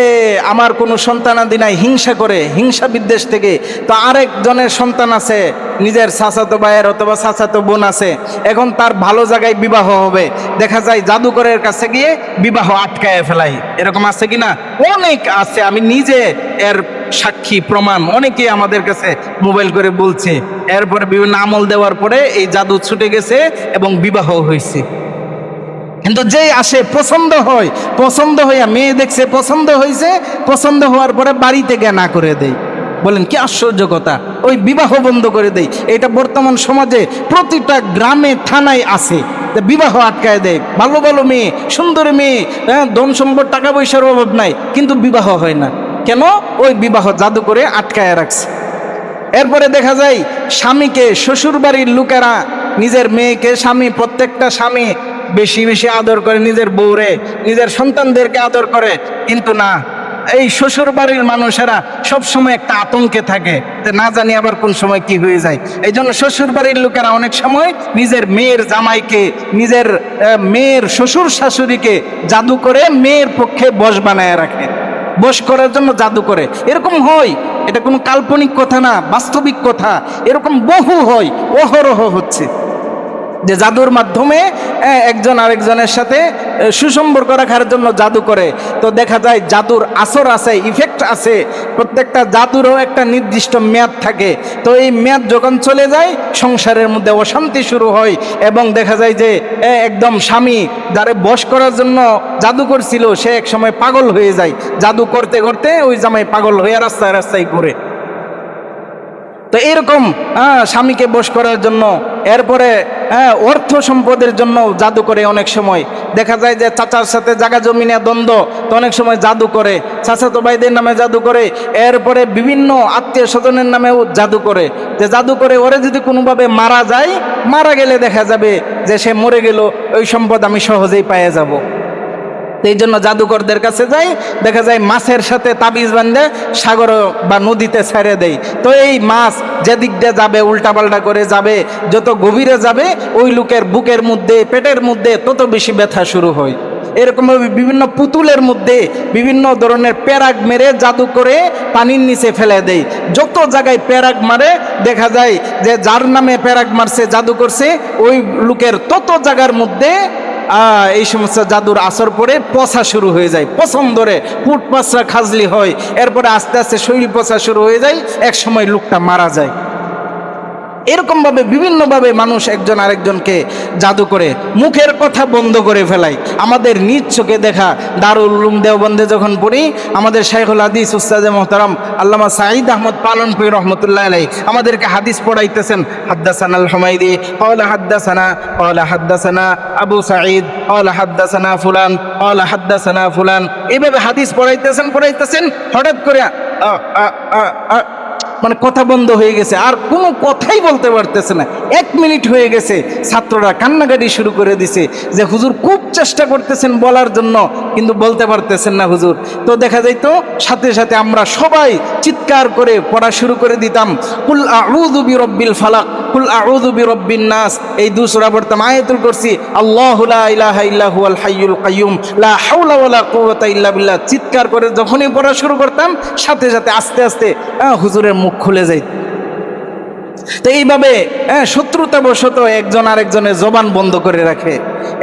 আমার কোনো সন্তানাদি নাই, হিংসা করে, হিংসা বিদ্বেষ থেকে, তো আরেকজনের সন্তান আছে, নিজের চাচাতো ভাইয়ের অথবা চাচাতো বোন আছে, এখন তার ভালো জায়গায় বিবাহ হবে, দেখা যায় জাদুকরের কাছে গিয়ে বিবাহ আটকায় ফেলাই। এরকম আছে কি না? অনেক আছে, আমি নিজে এর সাক্ষী প্রমাণ অনেকেই আমাদের কাছে মোবাইল করে বলছে। এরপরে বিভিন্ন আমল দেওয়ার পরে এই জাদু ছুটে গেছে এবং বিবাহ হয়েছে। কিন্তু যেই আসে পছন্দ হইয়া মেয়ে দেখছে, পছন্দ হয়েছে, পছন্দ হওয়ার পরে বাড়িতে গিয়ে না করে দেয়। বলেন কি আশ্চর্য কথা! ওই বিবাহ বন্ধ করে দেয়। এটা বর্তমান সমাজে প্রতিটা গ্রামে থানায় আছে, বিবাহ আটকায় দেয়। ভালো ভালো মেয়ে, সুন্দর মেয়ে, ধন সম্পদ টাকা পয়সার অভাব নাই, কিন্তু বিবাহ হয় না। কেন? ওই বিবাহ জাদু করে আটকায় রাখছে। এরপরে দেখা যায় স্বামীকে, শ্বশুর বাড়ির লোকেরা নিজের মেয়েকে, প্রত্যেকটা স্বামী বেশি বেশি আদর করে নিজের বউরে, নিজের সন্তানদেরকে আদর করে। কিন্তু না, এই শ্বশুর বাড়ির মানুষেরা সবসময় একটা আতঙ্কে থাকে যে না জানি আবার কোন সময় কি হয়ে যায়। এই জন্য শ্বশুর বাড়ির লোকেরা অনেক সময় নিজের মেয়ের জামাইকে, নিজের মেয়ের শ্বশুর শাশুড়িকে জাদু করে মেয়ের পক্ষে বশ বানায় রাখে, বশ করার জন্য জাদু করে। এরকম হয়, এটা কোনো কাল্পনিক কথা না, বাস্তবিক কথা। এরকম বহু হয়, অহরহ হচ্ছে যে জাদুর মাধ্যমে একজন আরেকজনের সাথে সুসম্পর্ক রাখার জন্য জাদু করে। তো দেখা যায় জাদুর আসর আছে, ইফেক্ট আছে। প্রত্যেকটা জাদুরও একটা নির্দিষ্ট মেয়াদ থাকে। তো এই মেয়াদ যখন চলে যায়, সংসারের মধ্যে অশান্তি শুরু হয় এবং দেখা যায় যে একদম স্বামী যারে বশ করার জন্য জাদু করছিল, সে এক সময় পাগল হয়ে যায়। জাদু করতে করতে ওই জামাই পাগল হয়ে রাস্তায় রাস্তায় ঘুরে। তো এরকম স্বামীকে বশ করার জন্য, এরপরে অর্থ সম্পদের জন্য জাদু করে। অনেক সময় দেখা যায় যে চাচার সাথে জায়গা জমিনে দ্বন্দ্ব, তো অনেক সময় জাদু করে, চাচাতো ভাইদের নামে জাদু করে। এরপরে বিভিন্ন আত্মীয় স্বজনের নামেও জাদু করে। যে জাদু করে ওরে যদি কোনোভাবে মারা যায়, মারা গেলে দেখা যাবে যে সে মরে গেল, ওই সম্পদ আমি সহজেই পেয়ে যাব। এই জন্য জাদুকরদের কাছে যাই, দেখা যায় মাছের সাথে তাবিজ বান্ধে সাগর বা নদীতে ছেড়ে দেয়। তো এই মাছ যেদিক দিয়ে যাবে, উল্টাপাল্টা করে যাবে, যত গভীরে যাবে ওই লোকের বুকের মধ্যে, পেটের মধ্যে তত বেশি ব্যথা শুরু হয়। এরকমভাবে বিভিন্ন পুতুলের মধ্যে বিভিন্ন ধরনের প্যারাগ মেরে জাদু করে পানির নিচে ফেলে দেয়। যত জায়গায় প্যারাগ মারে, দেখা যায় যে যার নামে প্যারাগ মারছে, জাদু করছে, ওই লোকের তত জায়গার মধ্যে এই সমস্ত জাদুর আসর পরে পচা শুরু হয়ে যায়। পছন্দ ধরে পুট পাচরা খাজলি হয়। এরপরে আস্তে আস্তে শরীর পচা শুরু হয়ে যায়, এক সময় লোকটা মারা যায়। এরকমভাবে বিভিন্নভাবে মানুষ একজন আরেকজনকে জাদু করে মুখের কথা বন্ধ করে ফেলায়। আমাদের নিজ চোখে দেখা দারুল উলুম দেওবন্দে যখন পড়ি, আমাদের শাইখুল হাদিস উস্তাদে মোহতারাম আল্লামা সাঈদ আহমদ পালনপুর রহমতুল্লাহ আলাইহি আমাদেরকে হাদিস পড়াইতেছেন। হাদ্দাসানা আল হুমাইদি ক্বালা হাদ্দাসানা আবু সাঈদ ক্বালা হাদ্দাসানা ফুলান ক্বালা হাদ্দাসানা ফুলান, এইভাবে হাদিস পড়াইতেছেন। হঠাৎ করে মানে কথা বন্ধ হয়ে গেছে, আর কোনো কথাই বলতে পারতেছে না। 1 মিনিট হয়ে গেছে, ছাত্ররা কান্নাকাটি শুরু করে দিছে যে হুজুর খুব চেষ্টা করতেছেন বলার জন্য, কিন্তু বলতে পারতেছেন না হুজুর। তো দেখা যাইতো সাথে সাথে আমরা সবাই চিৎকার করে পড়া শুরু করে দিতাম, কুল আউযু বিরব্বিল ফালাক, কুল আউযু বিরব্বিন নাস। এই 2 সূরা পড়তাম, আয়াতুল কুরসি, আল্লাহু লা ইলাহা ইল্লা হুয়াল হাইয়ুল কাইয়্যুম, লা হাওলা ওয়ালা কুওয়াতা ইল্লা বিল্লাহ। চিৎকার করে যখনই পড়া শুরু করতাম, সাথে সাথে আস্তে আস্তে হুজুরের মুখ খুলে যাইত। তো এইভাবে শত্রুতাবশত একজন আরেকজনের জবান বন্ধ করে রাখে।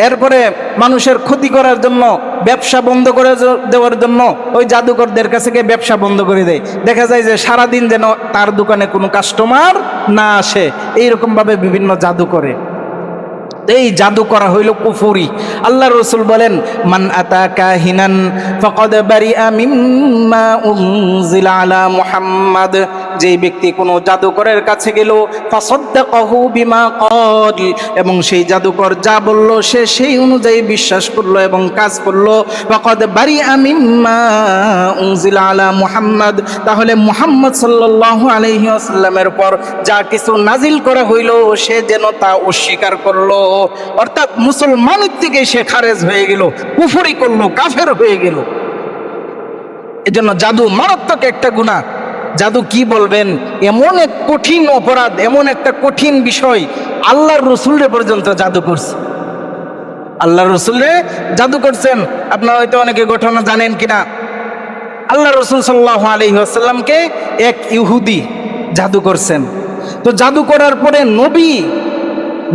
এরপরে মানুষের ক্ষতি করার জন্য, ব্যবসা বন্ধ করে দেওয়ার জন্য ওই জাদুকরদের কাছে গিয়ে ব্যবসা বন্ধ করে দেয়। দেখা যায় যে সারাদিন যেন তার দোকানে কোনো কাস্টমার না আসে, এইরকমভাবে বিভিন্ন জাদু করে। এই জাদু করা হইল কুফরি। আল্লাহ রসুল বলেন, মান আতা কাহিনান ফাকাদ বারিআ মিম্মা উনজিলা আলা মুহাম্মাদ। যেই ব্যক্তি কোনো জাদুকরের কাছে গেল, ফাসাদ্দাকাহু বিমা ক্বাল, এবং সেই জাদুকর যা বলল সে সেই অনুযায়ী বিশ্বাস করলো এবং কাজ করলো, ফাকাদ বারিআ মিম্মা উনজিলা আলা মুহাম্মাদ, তাহলে মুহাম্মদ সাল্লাল্লাহু আলাইহি ওয়াসাল্লামের উপর যা কিছু নাজিল করা হইল সে যেন তা অস্বীকার করলো। অর্থাৎ মুসলমানের থেকে সে খারেজ হয়ে গেল, কুফরি করলো, কাফের হয়ে গেল। এজন্য জাদু মারাত্মক একটা গুনাহ। জাদু কি বলবেন, এমন এক কঠিন অপরাধ, এমন একটা কঠিন বিষয়। আল্লাহর রসুলরে পর্যন্ত জাদু করছে, আল্লাহর রসুলরে জাদু করছেন। আপনারা হয়তো অনেকে ঘটনা জানেন কিনা, আল্লাহ রসুল সাল্লাল্লাহু আলাইহি ওয়াসাল্লামকে এক ইহুদি জাদু করছেন। তো জাদু করার পরে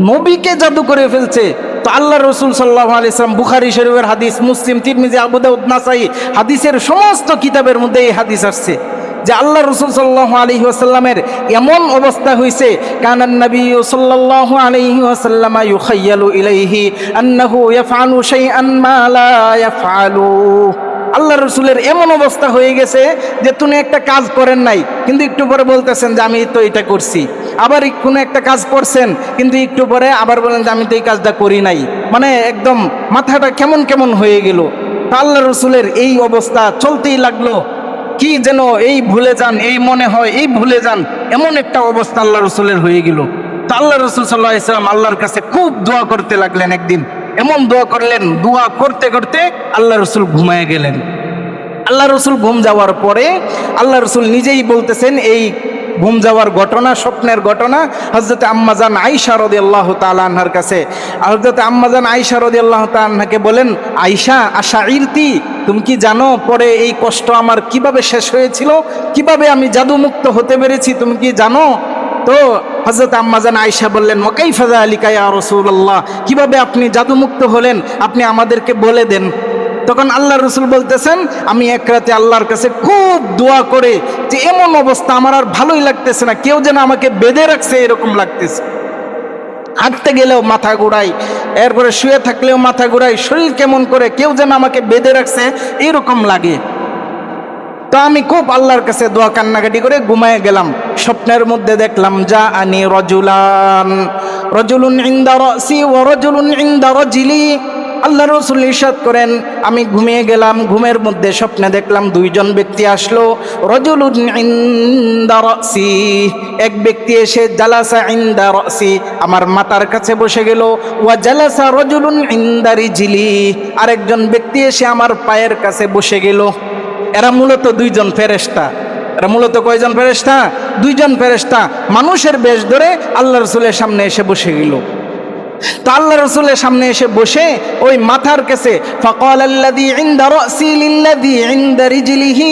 নবীকে জাদু করে ফেলছে। তো আল্লাহ রসুল সাল্লাল্লাহু আলাইহি ওয়াসাল্লাম, বুখারী শরীফের হাদিস, মুসলিম, তিরমিজি, আবু দাউদ, নাসাই, হাদিসের সমস্ত কিতাবের মধ্যে এই হাদিস আসছে যে আল্লাহ রাসূল সাল্লাল্লাহু আলাইহি ওয়াসাল্লামের এমন অবস্থা হয়েছে, কানান নবী সাল্লাল্লাহু আলাইহি ওয়াসাল্লাম ইউখায়্যালু ইলাইহি আন্নাহু ইয়াফআলু শাইআন মা লা ইয়াফআলু। আল্লাহ রসুলের এমন অবস্থা হয়ে গেছে যে তিনি একটা কাজ করেন নাই, কিন্তু একটু পরে বলতেছেন যে আমি তো এটা করছি। আবার কোনো একটা কাজ করছেন, কিন্তু একটু পরে আবার বলেন যে আমি তো এই কাজটা করি নাই। মানে একদম মাথাটা কেমন কেমন হয়ে গেল। তা আল্লাহ রসুলের এই অবস্থা চলতেই লাগলো। কি যেন এই ভুলে যান, এই মনে হয় এই ভুলে যান, এমন একটা অবস্থা আল্লাহ রসুলের হয়ে গেল। তা আল্লাহ রসুল সাল্লাল্লাহু আলাইহি ওয়াসাল্লাম আল্লাহর কাছে খুব দোয়া করতে লাগলেন। একদিন এমন দোয়া করলেন, দোয়া করতে করতে আল্লাহ রসুল ঘুমায় গেলেন। আল্লাহ রসুল ঘুম যাওয়ার পরে আল্লাহ রসুল নিজেই বলতেছেন এই ঘুম যাওয়ার ঘটনা, স্বপ্নের ঘটনা হযরত আম্মাজান আয়েশা রাদিয়াল্লাহু তাআলা আনহার কাছে। হযরত আম্মাজান আয়েশা রাদিয়াল্লাহু তাআলা আনহাকে বলেন, আয়েশা আশাইরতি, তুমি কি জানো পরে এই কষ্ট আমার কিভাবে শেষ হয়েছিল, কিভাবে আমি জাদুমুক্ত হতে পেরেছি, তুমি কি জানো? তো হযরত আম্মাজান আয়েশা বললেন, ওয়া কাইফা যালিকা ইয়া রাসূলুল্লাহ, কিভাবে আপনি জাদুমুক্ত হলেন, আপনি আমাদেরকে বলে দেন। তখন আল্লাহ রসুল বলতেছেন, আমি এক রাতে আল্লাহর কাছে খুব দোয়া করে যে এমন অবস্থা আমার আর ভালোই লাগতেছে না, কেউ যেন আমাকে বেঁধে রাখছে এরকম লাগতেছে। হাঁটতে গেলেও মাথা ঘুরাই, এরপরে শুয়ে থাকলেও মাথা ঘুরাই, শরীর কেমন করে কেউ যেন আমাকে বেঁধে রাখছে এরকম লাগে। তো আমি খুব আল্লাহর কাছে দোয়া কান্নাকাটি করে ঘুমায় গেলাম। স্বপ্নের মধ্যে দেখলাম যা আনি রজুলুন ইনদা রাসি ওয়া রাজুলুন ইনদা রাজলি। আল্লাহ রাসূল ইরশাদ করেন, আমি ঘুমিয়ে গেলাম, ঘুমের মধ্যে স্বপ্নে দেখলাম দুইজন ব্যক্তি আসলো। রাজুলুন ইনদা রাসি, এক ব্যক্তি এসে জালাসা ইনদা রাসি, আমার মাথার কাছে বসে গেল। ওয়া জালাসা রাজুলুন ইনদা রিজলি, আরেকজন ব্যক্তি এসে আমার পায়ের কাছে বসে গেল। এরা মূলত দুইজন ফেরেশতা। এরা মূলত কয়জন ফেরেশতা? দুইজন ফেরেশতা মানুষের বেশ ধরে আল্লাহ রাসূলের সামনে এসে বসে গেল। তো আল্লাহ রসুলের সামনে এসে বসে ওই মাথার কাছে ফাকাল আল্লাযী ইনদা রাসি লিল্লাযী ইনদা রিজলিহি,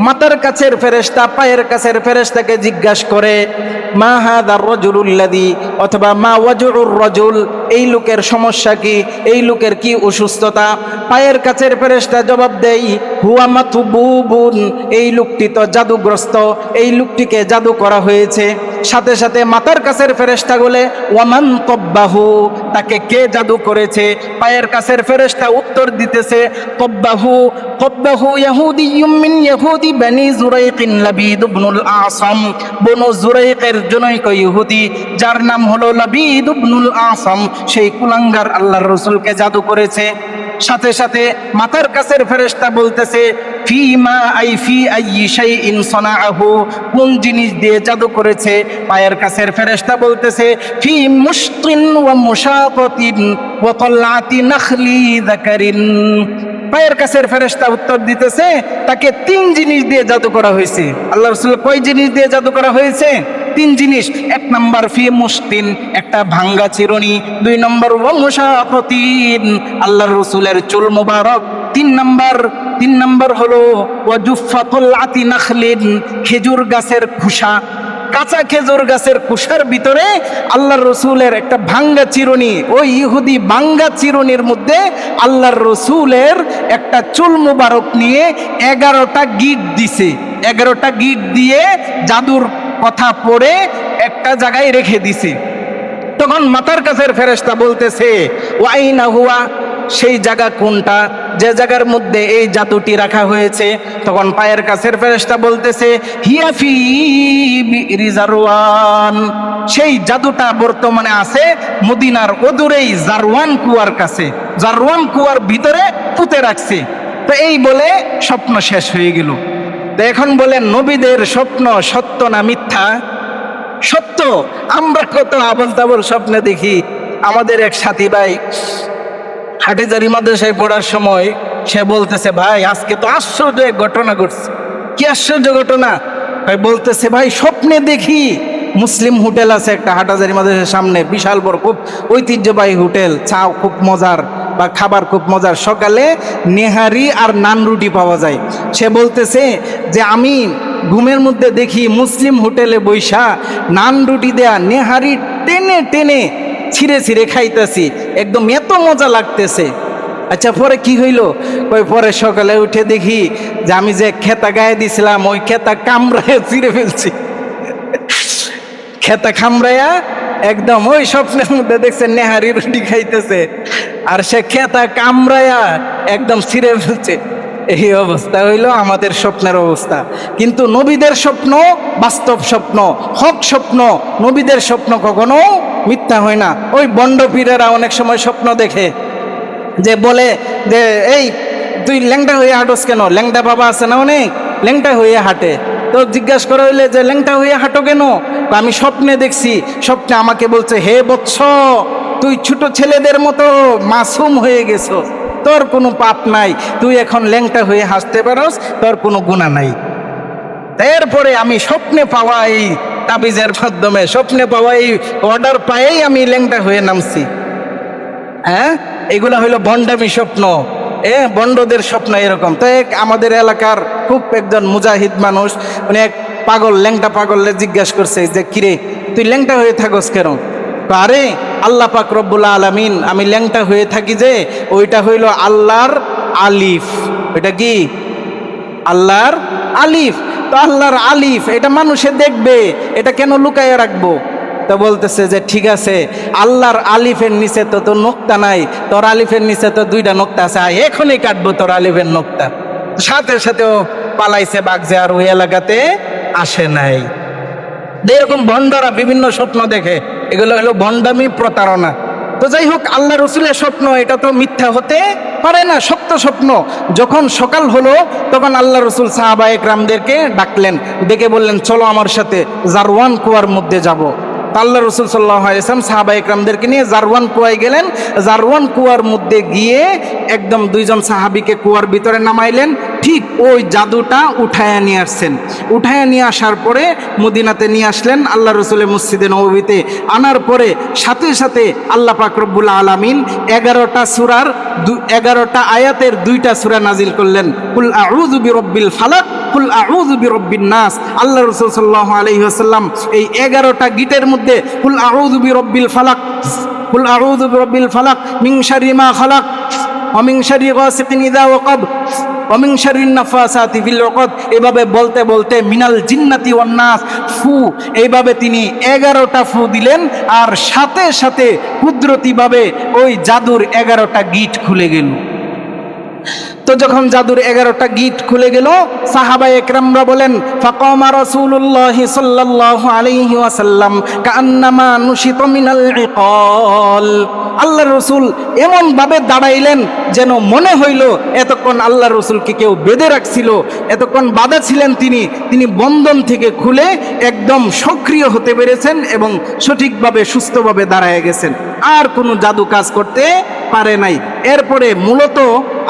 মাথার কাছের ফেরেশতা পায়ের কাছের ফেরেশতাকে জিজ্ঞাসা করে, মা হাযার রাজুলুল্লাযী, অথবা মা ওয়াজউর রাজুল, এই লোকের সমস্যা কি, এই লোকের কি অসুস্থতা? পায়ের কাছের ফেরেশতা জবাব দেয়, হুয়া মাতবুবুন, এই লোকটি তো জাদুগ্রস্ত, এই লোকটিকে জাদু করা হয়েছে। সাথে সাথে মাথার কাছের ফেরেশতা বলে, ওয়ামান তব্বাহু, তাকে কে জাদু করেছে? পায়ের কাছের ফেরেশতা উত্তর দিতেছে, তব্বাহু ইয়াহুদিয়্যুম মিন ইয়াহুদি বনি যুরাইকিন লাবিদ ইবনুল আসাম, বনু যুরাইকের জনৈক ইহুদি যার নাম হলো লাবিদ ইবনুল আসাম, সেই কুলাঙ্গার আল্লাহর রাসূলকে জাদু করেছে। সাথে সাথে মাথার কাছের ফেরেশতা বলতেছে, ফিমা আই ফি আইয়ি শাইইন সানাআহু, কোন জিনিস দিয়ে জাদু করেছে? পায়ের কাছের ফেরেশতা বলতেছে, ফি মুশতিন ওয়া মুশাতাতিন ওয়া তালআতি নাখলি যাকারিন। পায়ের কাছের ফেরেশতা উত্তর দিতেছে, তাকে তিন জিনিস দিয়ে জাদু করা হয়েছে। আল্লাহ রাসূল কয় জিনিস দিয়ে জাদু করা হয়েছে? তিন জিনিস। এক নম্বর ফি মুশতিন, একটা ভাঙ্গা চিরুনি। দুই নম্বর ওয়া মুশাতাতিন, আল্লাহর রাসূলের চুল মুবারক। তিন নম্বর হলো ওয়া জুফফাতুল আতি নাখলিন, খেজুর গাছের খোসা, কাঁচা খেজুর গাছের খোসার ভিতরে আল্লাহর রসুলের একটা ভাঙ্গা চিরুনি। ওই ইহুদি ভাঙ্গা চিরুনির মধ্যে আল্লাহর রসুলের একটা চুল মুবারক নিয়ে 11টা গিট দিছে। 11টা গিট দিয়ে জাদুর কথা পড়ে একটা জায়গায় রেখে দিছে। তখন মাথার কাছের ফেরেশতা বলতেছে, ওয়াইনা হুয়া, সেই জায়গা কোনটা, যে জায়গার মধ্যে এই জাদুটি রাখা হয়েছে? তখন পায়ের কাছের ফেরেশতা বলতেছে, হিয়া ফি বি'রি জারওয়ান, সেই জাদুটা বর্তমানে আছে মদিনার অদূরেই জারওয়ান কুয়ার কাছে, জারওয়ান কুয়ার ভিতরে পুঁতে রাখছে। তো এই বলে স্বপ্ন শেষ হয়ে গেল। তো এখন বলেন, নবীদের স্বপ্ন সত্য না মিথ্যা? সত্য। আমরা কত আবল তাবল স্বপ্ন দেখি। আমাদের এক সাথী ভাই হাটহাজারী মাদ্রাসায় পড়ার সময় সে বলতেছে, ভাই আজকে তো আশ্চর্য এক ঘটনা ঘটছে। কি আশ্চর্য ঘটনা? ভাই বলতেছে, ভাই স্বপ্নে দেখি মুসলিম হোটেল আছে একটা হাটহাজারী মাদ্রাসার সামনে, বিশাল বড়, খুব ঐতিহ্যবাহী হোটেল, চা খুব মজার বা খাবার খুব মজার, সকালে নেহারি আর নান রুটি পাওয়া যায়। সে বলতেছে যে আমি ঘুমের মধ্যে দেখি মুসলিম হোটেলে বৈশা নান রুটি দেয়া নেহারি টেনে টেনে ছিঁড়ে ছিঁড়ে খাইতেছি, একদম এত মজা লাগতেছে। আচ্ছা পরে কি হইল? ওই পরে সকালে উঠে দেখি যে আমি যে খেতা গায়ে দিছিলাম ওই খেতা কামড়ায় ছিঁড়ে ফেলছি। খেতা কামড়াইয়া একদম ওই স্বপ্নের মধ্যে দেখছেন নেহারি রুটি খাইতেছে, আর সে খেতা কামড়াইয়া একদম ছিঁড়ে ফেলছে। এই অবস্থা হইল আমাদের স্বপ্নের অবস্থা। কিন্তু নবীদের স্বপ্ন বাস্তব স্বপ্ন, হক স্বপ্ন। নবীদের স্বপ্ন কখনো মিথ্যা হয় না। ওই বন্ড পীরেরা অনেক সময় স্বপ্ন দেখে যে বলে যে এই তুই ল্যাংটা হয়ে হাঁটোস কেন? ল্যাংটা বাবা আছে না অনেক, ল্যাংটা হয়ে হাঁটে। তো জিজ্ঞাসা করা হইলে যে ল্যাংটা হয়ে হাঁটো কেন? আমি স্বপ্নে দেখছি, স্বপ্নে আমাকে বলছে হে বৎস তুই ছোট ছেলেদের মতো মাসুম হয়ে গেছো, তোর কোনো পাপ নাই, তুই এখন ল্যাংটা হয়ে হাসতে পারস, তোর কোনো গুনাহ নাই। এরপরে আমি স্বপ্নে পাওয়া এই তাবিজের মাধ্যমে, স্বপ্নে পাওয়া এই অর্ডার পায়েই আমি ল্যাংটা হয়ে নামছি। হ্যাঁ, এগুলা হইলো ভণ্ডামি স্বপ্ন। বন্ডদের স্বপ্ন এরকম। তো আমাদের এলাকার খুব একজন মুজাহিদ মানুষ, মানে এক পাগল, ল্যাংটা পাগলে জিজ্ঞাসা করছে যে কিরে তুই ল্যাংটা হয়ে থাকস কেন? আরে আল্লাহ পাক রব্বুল আলামিন, আমি ল্যাংটা হয়ে থাকি যে ওইটা হইল আল্লাহর আলিফ। এটা কি? আল্লাহর আলিফ। তো আল্লাহর আলিফ এটা মানুষে দেখবে, এটা কেন লুকাইয়া রাখবো? তো বলতেছে যে ঠিক আছে, আল্লাহর আলিফের নিচে তো নোক্তা নাই, তোর আলিফের নিচে তো 2টা নোক্তা আছে, এখনই কাটবো তোর আলিফের নোক্তা। সাথে সাথেও পালাইছে বাগজে, আর ওই এলাকাতে আসে নাই। এরকম ভণ্ডরা বিভিন্ন স্বপ্ন দেখে, এগুলো হলো ভণ্ডামি, প্রতারণা। তো যাই হোক, আল্লাহ রসুলের স্বপ্ন এটা তো মিথ্যা হতে পারে না, সত্য স্বপ্ন। যখন সকাল হলো তখন আল্লাহ রসুল সাহাবা একরামদেরকে ডাকলেন, ডেকে বললেন চলো আমার সাথে জারওয়ান কুয়ার মধ্যে যাব। আল্লাহ রসুল সাল্লাল্লাহু আলাইহি ওয়াসাল্লাম সাহাবা একরামদেরকে নিয়ে জারওয়ান কুয়ায় গেলেন। জারওয়ান কুয়ার মধ্যে গিয়ে একদম 2জন সাহাবীকে কুয়ার ভিতরে নামাইলেন। ঠিক ওই জাদুটা উঠায়া নিয়ে আসছেন। উঠায়া নিয়ে আসার পরে মদিনাতে নিয়ে আসলেন, আল্লাহ রসুলের মসজিদে নববীতে আনার পরে সাথে সাথে আল্লাহ পাক রব্বুল আলামিন 11টা সূরার 11টা আয়াতের 2টা সূরা নাজিল করলেন। কুল আউযু বিরব্বিল ফালাক, কুল আউযু বিরব্বিন নাস। আল্লাহ রসুল সাল্লাল্লাহু আলাইহি ওয়াসাল্লাম এই 11টা গীতের মধ্যে কুল আউযু বিরব্বিল ফালাক, কুল আউযু বিরব্বিল ফালাক মিন শাররি মা খালাক ওয়া মিন শাররি গাসিকিন ইযা ওয়াকাব ওয়া মিন শাররিন নাফাসাতি ফিল উকদ, এভাবে বলতে বলতে মিনাল জিন্নাতি ওয়ান নাস ফু, এইভাবে তিনি 11টা ফু দিলেন। আর সাথে সাথে কুদরতিভাবে ওই জাদুর 11টা গিট খুলে গেল। তো যখন জাদুর 11টা গিট খুলে গেল, সাহাবা একরামরা বলেন ফাকামা রাসূলুল্লাহ সাল্লাল্লাহু আলাইহি ওয়াসাল্লাম কান্নামা নুশিত মিনাল ইকাল। আল্লাহ রসুল এমন ভাবে দাঁড়াইলেন যেন মনে হইল এতক্ষণ আল্লাহ রসুলকে কেউ বেঁধে রাখছিল, এতক্ষণ বাধা ছিলেন তিনি বন্ধন থেকে খুলে একদম সক্রিয় হতে পেরেছেন এবং সঠিকভাবে সুস্থভাবে দাঁড়ায় গেছেন, আর কোনো জাদু কাজ করতে পারে নাই। এরপরে মূলত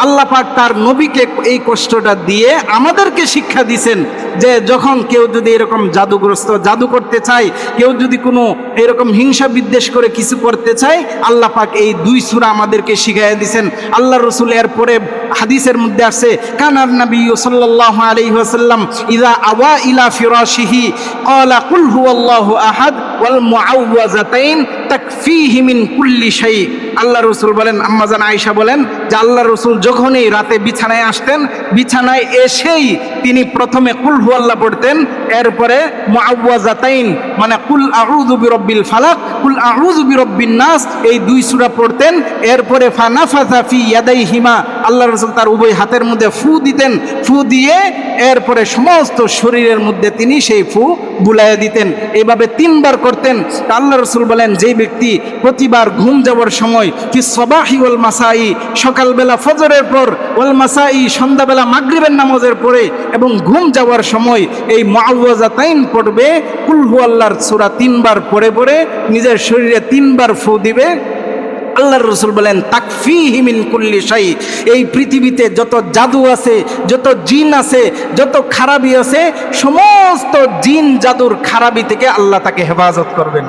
আল্লাহ পাক তার নবীকে এই কষ্টটা দিয়ে আমাদেরকে শিক্ষা দিয়েছেন যে যখন কেউ যদি এরকম জাদুগ্রস্ত জাদু করতে চায়, কেউ যদি কোনো এরকম হিংসা বিদ্বেষ করে কিছু করতে চায়, আল্লাহ পাক এই 2 সূরা আমাদেরকে শিখাইয়া দিয়েছেন। আল্লাহ রসুল এরপরে হাদিসের মধ্যে আছে কানার নবী সাল্লাল্লাহু আলাইহি ওয়াসাল্লাম ইযা আওয়া ইলা ফিরাশিহি ক্বালা কুল হুয়াল্লাহু আহাদ ওয়াল মুআউযাতাইন তাকফিহি মিন কুল্লি শাই। আল্লাহ রসুল বলেন, আম্মা জান আয়েশা বলেন যে আল্লাহ রসুল যখনই রাতে বিছানায় আসতেন, বিছানায় এসেই তিনি প্রথমে কুল হুয়াল্লাহ পড়তেন, এরপরে মুআউযাতাইন মানে কুল আউযু বিরব্বিল ফালাক, কুল আউযু বিরব্বিন নাস, এই 2 সূরা পড়তেন। এরপরে ফানাফাযা ফি ইয়াদাইহিমা, আল্লাহ রসুল তার উভয় হাতের মধ্যে ফু দিতেন, ফু দিয়ে এরপরে সমস্ত শরীরের মধ্যে তিনি সেই ফু বুলাইয়া দিতেন। এইভাবে 3 বার করতেন। আল্লাহ রসুল বলেন যে ব্যক্তি প্রতিবার ঘুম যাওয়ার সময় কি সবাহি ওয়াল মাসাই, সকালবেলা ফজরের পর, ওয়াল মাসাই সন্ধ্যাবেলা মাগরিবের নামাজের পরে এবং ঘুম যাওয়ার সময় এই মুআউযাতাইন পড়বে, কুল হুয়াল্লাহর সূরা 3 বার পড়ে পড়ে নিজের শরীরে 3 বার ফু দিবে, আল্লাহর রসুল বলেন তাকফিহি মিন কুল্লি শাই। এই পৃথিবীতে যত জাদু আছে, যত জিন আছে, যত খারাপি আছে, সমস্ত জিন জাদুর খারাপি থেকে আল্লাহ তাকে হেফাজত করবেন।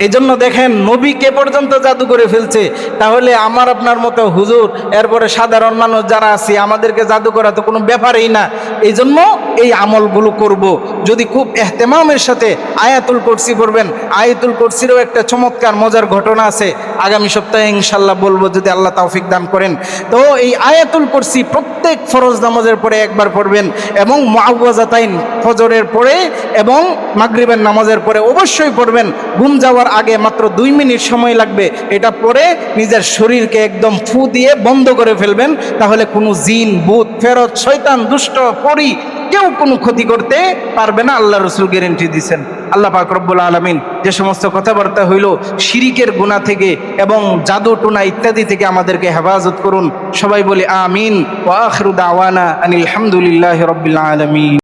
এই জন্য দেখেন নবীকে পর্যন্ত জাদু করে ফেলছে, তাহলে আমার আপনার মতো হুজুর এরপরে সাধারণ মানুষ যারা আছি আমাদেরকে জাদু করা তো কোনো ব্যাপারই না। এই জন্য এই আমলগুলো করব। যদি খুব এহতেমামের সাথে আয়াতুল কুরসি পড়বেন, আয়াতুল কুরসিরও একটা চমৎকার মজার ঘটনা আছে, আগামী সপ্তাহে ইনশাল্লাহ বলবো যদি আল্লাহ তৌফিক দান করেন। তো এই আয়াতুল কুরসি প্রত্যেক ফরজ নামাজের পরে একবার পড়বেন এবং মুআওয়াযাতাইন ফজরের পরে এবং মাগরিবের নামাজের পরে অবশ্যই পড়বেন। ঘুম যাওয়ার আগে মাত্র 2 মিনিট সময় লাগবে, এটা পড়ে নিজের শরীরকে একদম ফু দিয়ে বন্ধ করে ফেলবেন। তাহলে কোনো জিন, ভূত, ফেরত, শয়তান, দুষ্ট, পরী কেউ কোনো ক্ষতি করতে পারবে না, আল্লাহ রসুল গ্যারেন্টি দিয়েছেন। আল্লাহ পাক রব্বুল আলামিন যে সমস্ত কথাবার্তা হইল শিরিকের গুনাহ থেকে এবং জাদু টোনা ইত্যাদি থেকে আমাদেরকে হেফাজত করুন। সবাই বলি আমিন। ওয়া আখিরু দাওয়ানা আনিল হামদুলিল্লাহি রাব্বিল আলামিন।